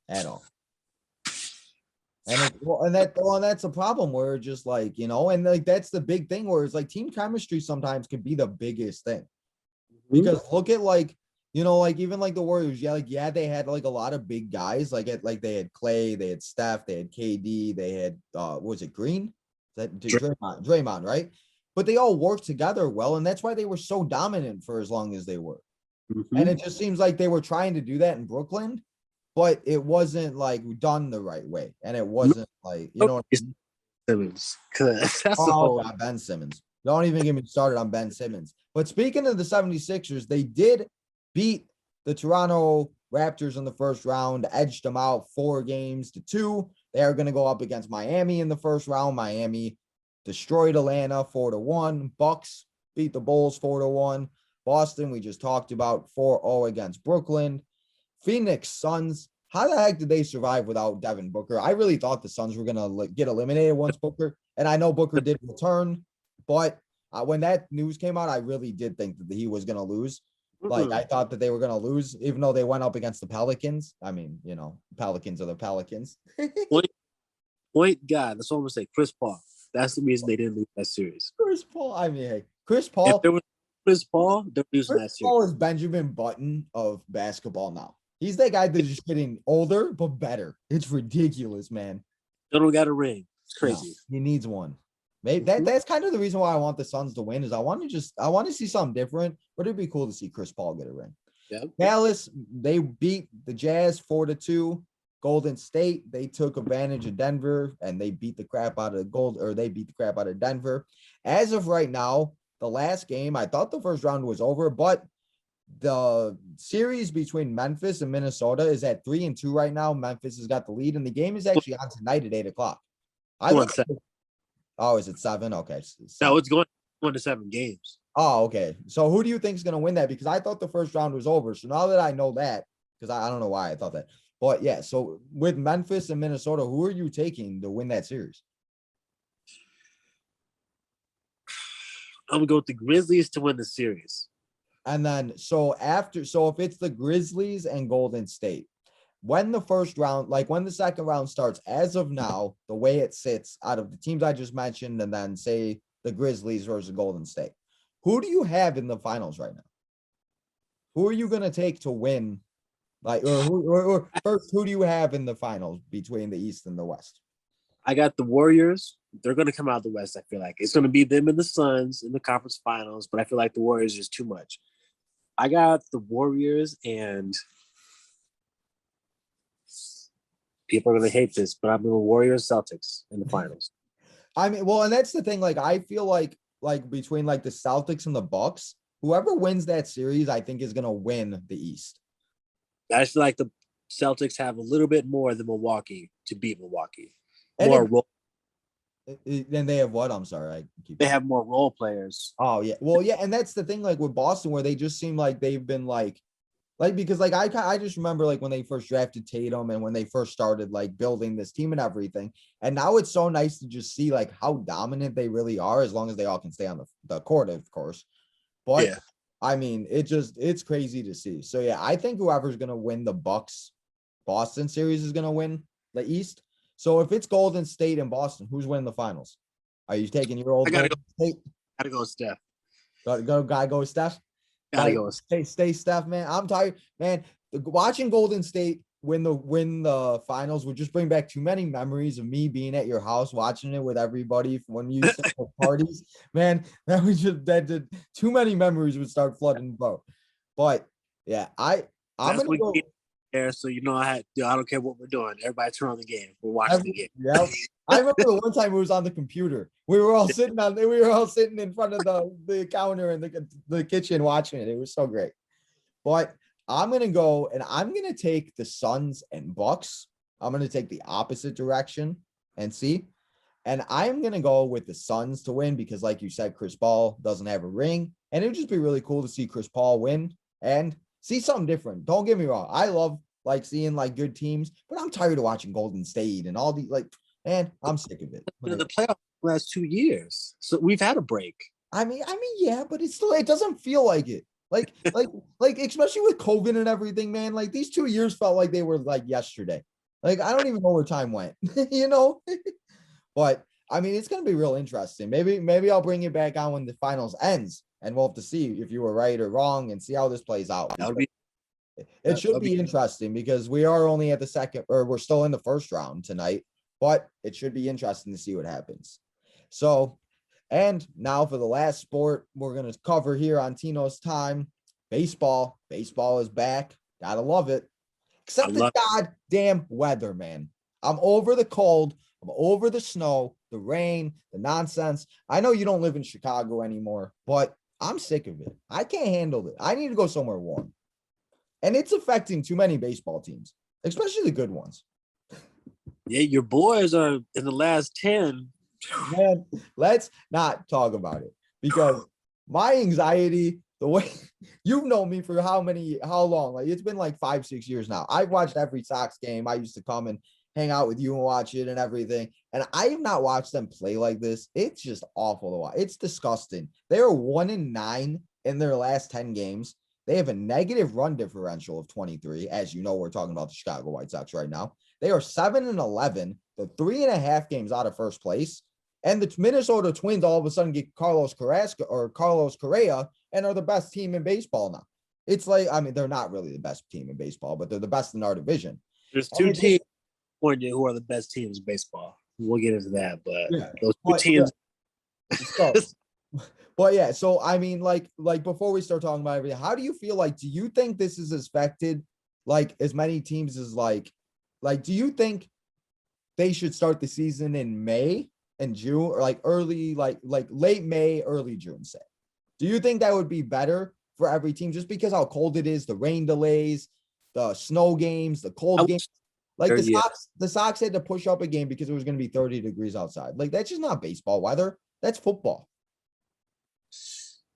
at all. And that's a problem where just like, you know, and like that's the big thing where it's like team chemistry sometimes can be the biggest thing. Because look at like, you know, like even like the Warriors, they had like a lot of big guys. Like they had Clay, they had Steph, they had KD, they had was it Green? That Draymond, right? But they all worked together well, and that's why they were so dominant for as long as they were. And it just seems like they were trying to do that in Brooklyn, but it wasn't like done the right way, and it wasn't like, you know what I mean? Simmons, because that's the whole God, Ben Simmons. Don't even get me started on Ben Simmons. But speaking of the 76ers, they did beat the Toronto Raptors in the first round, edged them out 4-2. They are going to go up against Miami in the first round. Miami destroyed Atlanta 4-1. Bucks beat the Bulls 4-1. Boston, we just talked about, 4-0 against Brooklyn. Phoenix Suns, how the heck did they survive without Devin Booker? I really thought the Suns were going to get eliminated once Booker, and I know Booker did return, but when that news came out, I really did think that he was going to lose. Like, I thought that they were going to lose, even though they went up against the Pelicans. I mean, you know, Pelicans are the Pelicans. Point God, that's what I'm going to say. Chris Paul. That's the reason they didn't lose that series. Chris Paul. I mean, hey, Chris Paul. If there was Chris Paul, they're losing Chris that series. Paul is Benjamin Button of basketball now. He's that guy that's just getting older but better. It's ridiculous, man. They don't got a ring. It's crazy. No, he needs one. Maybe that's kind of the reason why I want the Suns to win is I want to see something different, but it'd be cool to see Chris Paul get a ring. Yep. Dallas, they beat the Jazz 4-2. Golden State, they took advantage of Denver and they beat the crap out of Denver. As of right now, the last game, I thought the first round was over, but the series between Memphis and Minnesota is at 3-2 right now. Memphis has got the lead, and the game is actually on tonight at 8:00. Is it 7? Okay. No, it's going to 7 games. Oh, okay. So who do you think is going to win that? Because I thought the first round was over. So now that I know that, because I don't know why I thought that. But yeah, so with Memphis and Minnesota, who are you taking to win that series? I'm going to go with the Grizzlies to win the series. And then, so if it's the Grizzlies and Golden State, when the second round starts, as of now, the way it sits out of the teams I just mentioned, and then say the Grizzlies versus Golden State, who do you have in the finals right now? Who are you going to take to win? Or first, who do you have in the finals between the East and the West? I got the Warriors. They're going to come out of the West, I feel like. It's going to be them and the Suns in the conference finals, but I feel like the Warriors is too much. I got the Warriors, and people are going to hate this, but I'm the Warriors Celtics in the finals. I mean, well, and that's the thing. I feel like between the Celtics and the Bucks, whoever wins that series, I think is going to win the East. I just feel like the Celtics have a little bit more than Milwaukee to beat Milwaukee. Then they have what? I'm sorry. They have more role players. Oh, yeah. Well, yeah, and that's the thing, with Boston, where they just seem like they've been because I just remember when they first drafted Tatum and when they first started building this team and everything. And now it's so nice to just see how dominant they really are, as long as they all can stay on the court, of course. But yeah. I mean, it's crazy to see. So yeah, I think whoever's gonna win the Bucks Boston series is gonna win the East. So if it's Golden State and Boston, who's winning the finals? Are you taking your old Golden State? Gotta go with Steph. Go with Steph. Gotta go with Steph. Stay Steph, man. I'm tired, man. Watching Golden State win the finals would just bring back too many memories of me being at your house watching it with everybody when you used to have parties. Man, too many memories would start flooding the boat. But yeah, I'm gonna go there, so I don't care what we're doing. Everybody turn on the game. We're watching the game. Yeah. I remember the one time it was on the computer. We were all sitting in front of the counter in the kitchen watching it. It was so great. But I'm going to go and I'm going to take the Suns and Bucks. I'm going to take the opposite direction and see. And I'm going to go with the Suns to win because, like you said, Chris Paul doesn't have a ring. And it would just be really cool to see Chris Paul win and see something different. Don't get me wrong. I love seeing good teams, but I'm tired of watching Golden State and all these man, I'm sick of it. The playoffs last 2 years. So we've had a break. I mean, yeah, but it doesn't feel like it. Especially with COVID and everything, man. These 2 years felt like they were yesterday. I don't even know where time went, But I mean, it's gonna be real interesting. Maybe I'll bring you back on when the finals ends, and we'll have to see if you were right or wrong and see how this plays out. It should be interesting because we are only at the second, or we're still in the first round tonight, but it should be interesting to see what happens. So. And now for the last sport we're going to cover here on Tino's time, baseball. Baseball is back. Gotta love it. Except the goddamn weather, man. I'm over the cold. I'm over the snow, the rain, the nonsense. I know you don't live in Chicago anymore, but I'm sick of it. I can't handle it. I need to go somewhere warm. And it's affecting too many baseball teams, especially the good ones. Yeah, your boys are in the last 10. Man, let's not talk about it because my anxiety, the way you've known me for how long? It's been 5-6 years now. I've watched every Sox game. I used to come and hang out with you and watch it and everything. And I have not watched them play like this. It's just awful to watch. It's disgusting. They are 1-9 in their last 10 games. They have a negative run differential of 23. As you know, we're talking about the Chicago White Sox right now. They are 7-11. They're 3.5 games out of first place. And the Minnesota Twins all of a sudden get Carlos Carrasco or Carlos Correa and are the best team in baseball now. It's like, I mean, they're not really the best team in baseball, but they're the best in our division. There's And two it teams just, who are the best teams in baseball. We'll get into that, but yeah, those two but teams. so, but yeah, so I mean, like before we start talking about everything, how do you feel like? Do you think this is affected like as many teams as like? Do you think they should start the season in May and June, or like early, like late May, early June? Say, do you think that would be better for every team just because how cold it is, the rain delays, the snow games, the cold games? Like the Sox had to push up a game because it was going to be 30 degrees outside. Like that's just not baseball weather. That's football.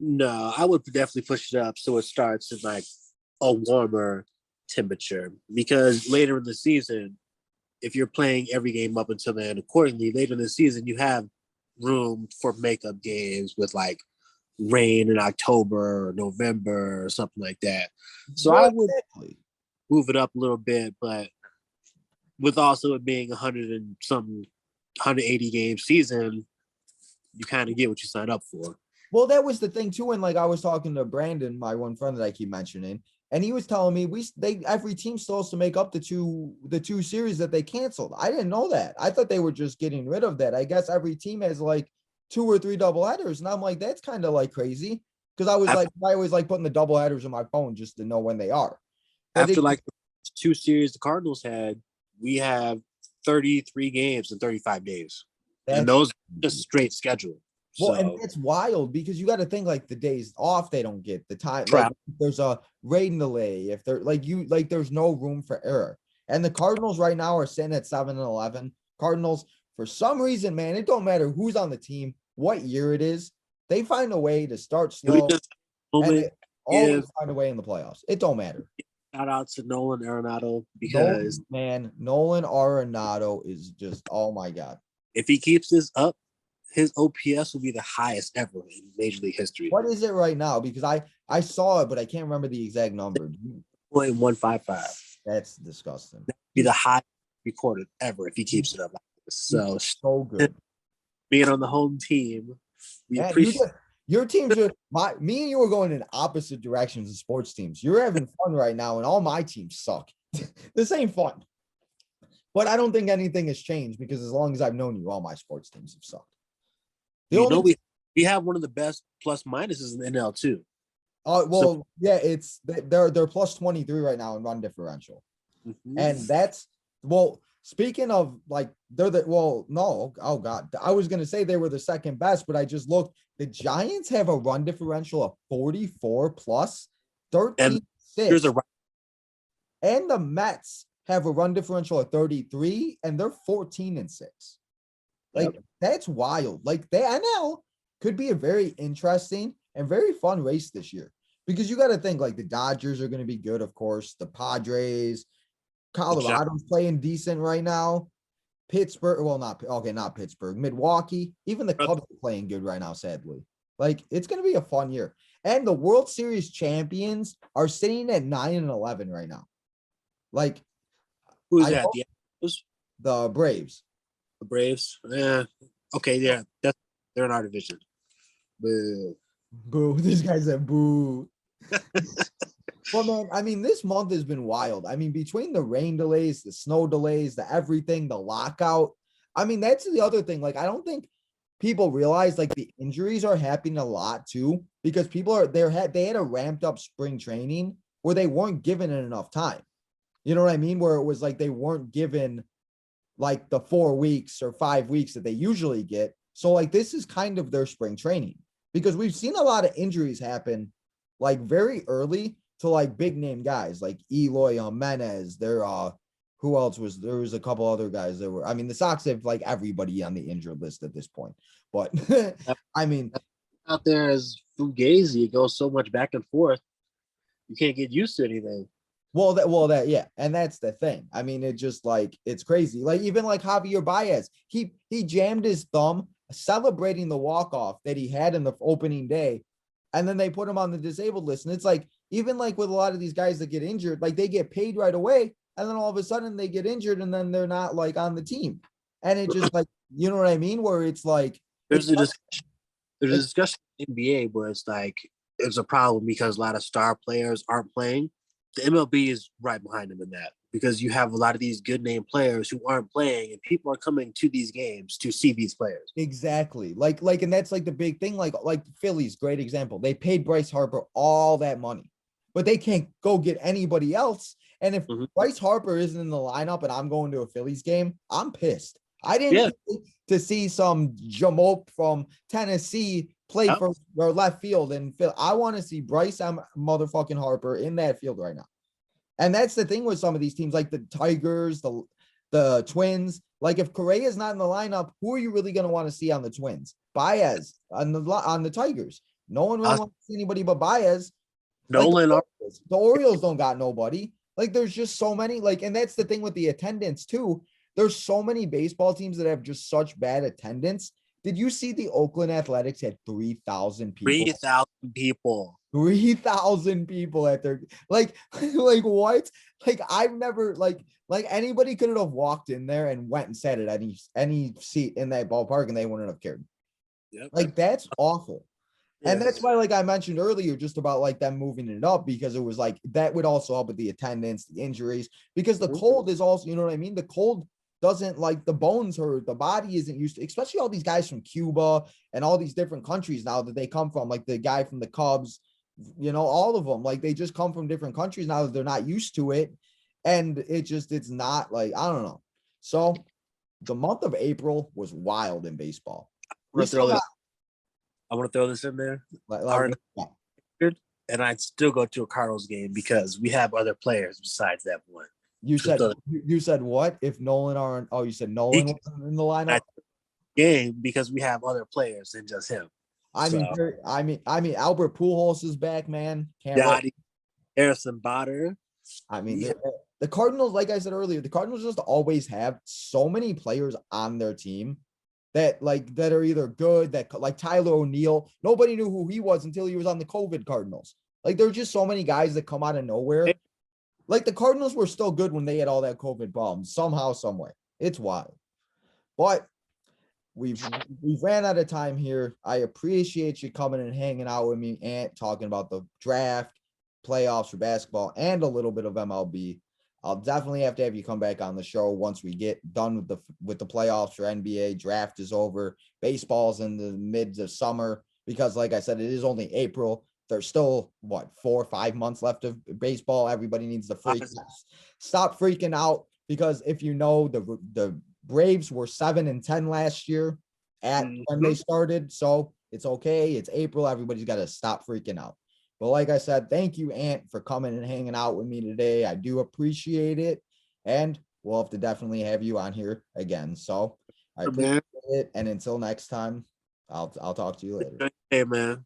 No, I would definitely push it up so it starts in like a warmer temperature, because later in the season, if you're playing every game up until then, accordingly, later in the season, you have room for makeup games with like rain in October or November or something like that. So Well, I would exactly. move it up a little bit, but with also it being 100 and some 180 game season, you kind of get what you sign up for. Well, that was the thing too. And like I was talking to Brandon, my one friend that I keep mentioning, and he was telling me every team still has to make up the two series that they canceled. I didn't know that. I thought they were just getting rid of that. I guess every team has like 2 or 3 double headers. And I'm like, that's kind of like crazy. Because I always like putting the double headers on my phone just to know when they are. But After like the 2 series the Cardinals had, we have 33 games in 35 days. And those just straight schedule. Well, So, and it's wild because you got to think like the days off they don't get the time. Like travel. there's a rain delay. If they're like there's no room for error. And the Cardinals right now are sitting at 7-11. Cardinals, for some reason, man, it don't matter who's on the team, what year it is, they find a way to start Can we slow just and they always give find a way in the playoffs. It don't matter. shout out to Nolan Arenado, because Nolan Arenado is just, oh my God. if he keeps this up, his OPS will be the highest ever in Major League history. What is it right now? Because I saw it, but I can't remember the exact number. 0.155. That's disgusting. That'd be the highest recorded ever if he keeps it up like this. So good. Being on the home team, we Man, appreciate your teams are me and you are going in opposite directions in sports teams. You're having fun right now, and all my teams suck. This ain't fun. But I don't think anything has changed because as long as I've known you, all my sports teams have sucked. We have one of the best plus minuses in the NL too. Yeah, it's they're plus 23 right now in run differential. Mm-hmm. And that's speaking of like no, oh God, I was gonna say they were the second best, but I just looked. The Giants have a run differential of 44 plus 13-6. And the Mets have a run differential of 33, and they're 14-6. Like that's wild. Like the NL could be a very interesting and very fun race this year because you got to think like the Dodgers are going to be good, of course. The Padres, Colorado's playing decent right now. Pittsburgh, not Pittsburgh, Milwaukee, even the Cubs are playing good right now, sadly. Like it's going to be a fun year. And the World Series champions are sitting at 9-11 right now. Like who's that? The Braves. The Braves. Yeah. Okay, yeah. They're in our division. Boo. Boo. These guys said boo. Well, man, I mean, this month has been wild. I mean, between the rain delays, the snow delays, the everything, the lockout. I mean, that's the other thing. Like, I don't think people realize like the injuries are happening a lot too, because they had a ramped up spring training where they weren't given it enough time. You know what I mean? Where it was like they weren't given like the 4 weeks or 5 weeks that they usually get. So like this is kind of their spring training because we've seen a lot of injuries happen like very early to like big name guys like Eloy Jimenez. Who else there was a couple other guys that were, I mean, the Sox have like everybody on the injured list at this point, but I mean, out there as Fugazi, it goes so much back and forth. You can't get used to anything. Yeah. And that's the thing. I mean, it just like, it's crazy. Like even like Javier Baez, he jammed his thumb celebrating the walk-off that he had in the opening day. And then they put him on the disabled list. And it's like, even like with a lot of these guys that get injured, like they get paid right away. And then all of a sudden they get injured and then they're not like on the team. And it just like, you know what I mean? Where it's like, it's There's a discussion. There's a like, discussion in the NBA where it's like it's a problem because a lot of star players aren't playing. The MLB is right behind them in that because you have a lot of these good name players who aren't playing, and people are coming to these games to see these players. exactly. And that's like the big thing. Like Phillies, great example. They paid Bryce Harper all that money, but they can't go get anybody else. And if Mm-hmm. Bryce Harper isn't in the lineup and I'm going to a Phillies game, I'm pissed. I didn't Yeah. pay to see some jamoke from Tennessee play Yep. for or left field and Phil. I want to see Bryce motherfucking Harper in that field right now. And that's the thing with some of these teams, like the Tigers, the Twins. Like if Correa is not in the lineup, who are you really going to want to see on the Twins? Baez on the Tigers. No one really wants to see anybody but Baez. Like Nolan. the Orioles don't got nobody. Like there's just so many. Like, and that's the thing with the attendance too. There's so many baseball teams that have just such bad attendance. Did you see the Oakland Athletics had 3,000 people? 3,000 people. 3,000 people at their like like what? Like I've never like anybody could have walked in there and went and sat at any seat in that ballpark and they wouldn't have cared. Yep. Like that's awful. Yeah. And that's why, like I mentioned earlier, just about like them moving it up because it was like that would also help with the attendance, the injuries, because the cold is also, you know what I mean? The cold doesn't like the bones hurt, the body isn't used to, especially all these guys from Cuba and all these different countries now that they come from, like the guy from the Cubs, you know, all of them, like they just come from different countries now that they're not used to it. And it's not like, I don't know. So the month of April was wild in baseball. We still got I want to throw this in there. like And I'd still go to a Cardinals game because we have other players besides that one. you said what if Nolan aren't? Oh, you said Nolan wasn't in the lineup. Game because we have other players than just him. I mean, Albert Pujols is back, man. Can't wait. Harrison Bader. I mean, the Cardinals, like I said earlier, the Cardinals just always have so many players on their team that are either good, that like Tyler O'Neill. Nobody knew who he was until he was on the COVID Cardinals. Like there's just so many guys that come out of nowhere. Like the Cardinals were still good when they had all that COVID problems somehow, some way. It's wild. But we've ran out of time here. I appreciate you coming and hanging out with me and talking about the draft, playoffs for basketball, and a little bit of MLB. I'll definitely have to have you come back on the show once we get done with the playoffs for NBA. Draft is over. Baseball's in the mids of summer because, like I said, it is only April. There's still 4 or 5 months left of baseball. Everybody needs to stop freaking out because if you know the Braves were 7-10 last year when they started, so it's okay. It's April. Everybody's got to stop freaking out. But like I said, thank you, Ant, for coming and hanging out with me today. I do appreciate it. And we'll have to definitely have you on here again. So I appreciate it. And until next time, I'll talk to you later. Hey, man.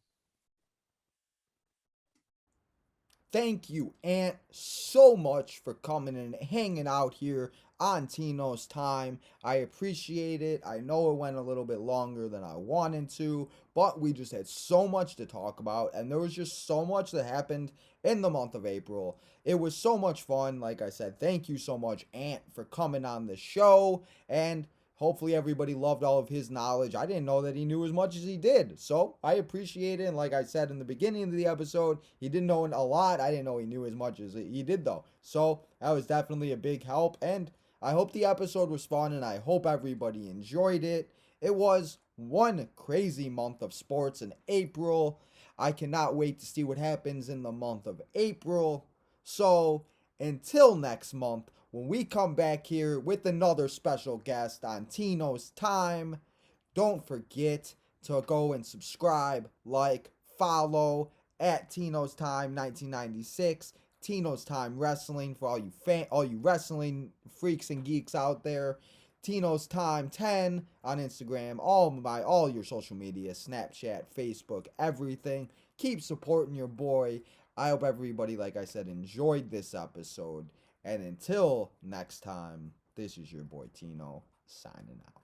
Thank you, Ant, so much for coming and hanging out here on Tino's Time. I appreciate it. I know it went a little bit longer than I wanted to, but we just had so much to talk about, and there was just so much that happened in the month of April. It was so much fun. Like I said, thank you so much, Ant, for coming on the show, and hopefully everybody loved all of his knowledge. I didn't know that he knew as much as he did. So I appreciate it. And like I said in the beginning of the episode, he didn't know a lot. I didn't know he knew as much as he did though. So that was definitely a big help. And I hope the episode was fun and I hope everybody enjoyed it. It was one crazy month of sports in April. I cannot wait to see what happens in the month of April. So until next month, when we come back here with another special guest on Tino's Time, don't forget to go and subscribe, like, follow at Tino's Time 1996, Tino's Time Wrestling for all you wrestling freaks and geeks out there. Tino's Time 10 on Instagram, all your social media, Snapchat, Facebook, everything. Keep supporting your boy. I hope everybody, like I said, enjoyed this episode. And until next time, this is your boy Tino signing out.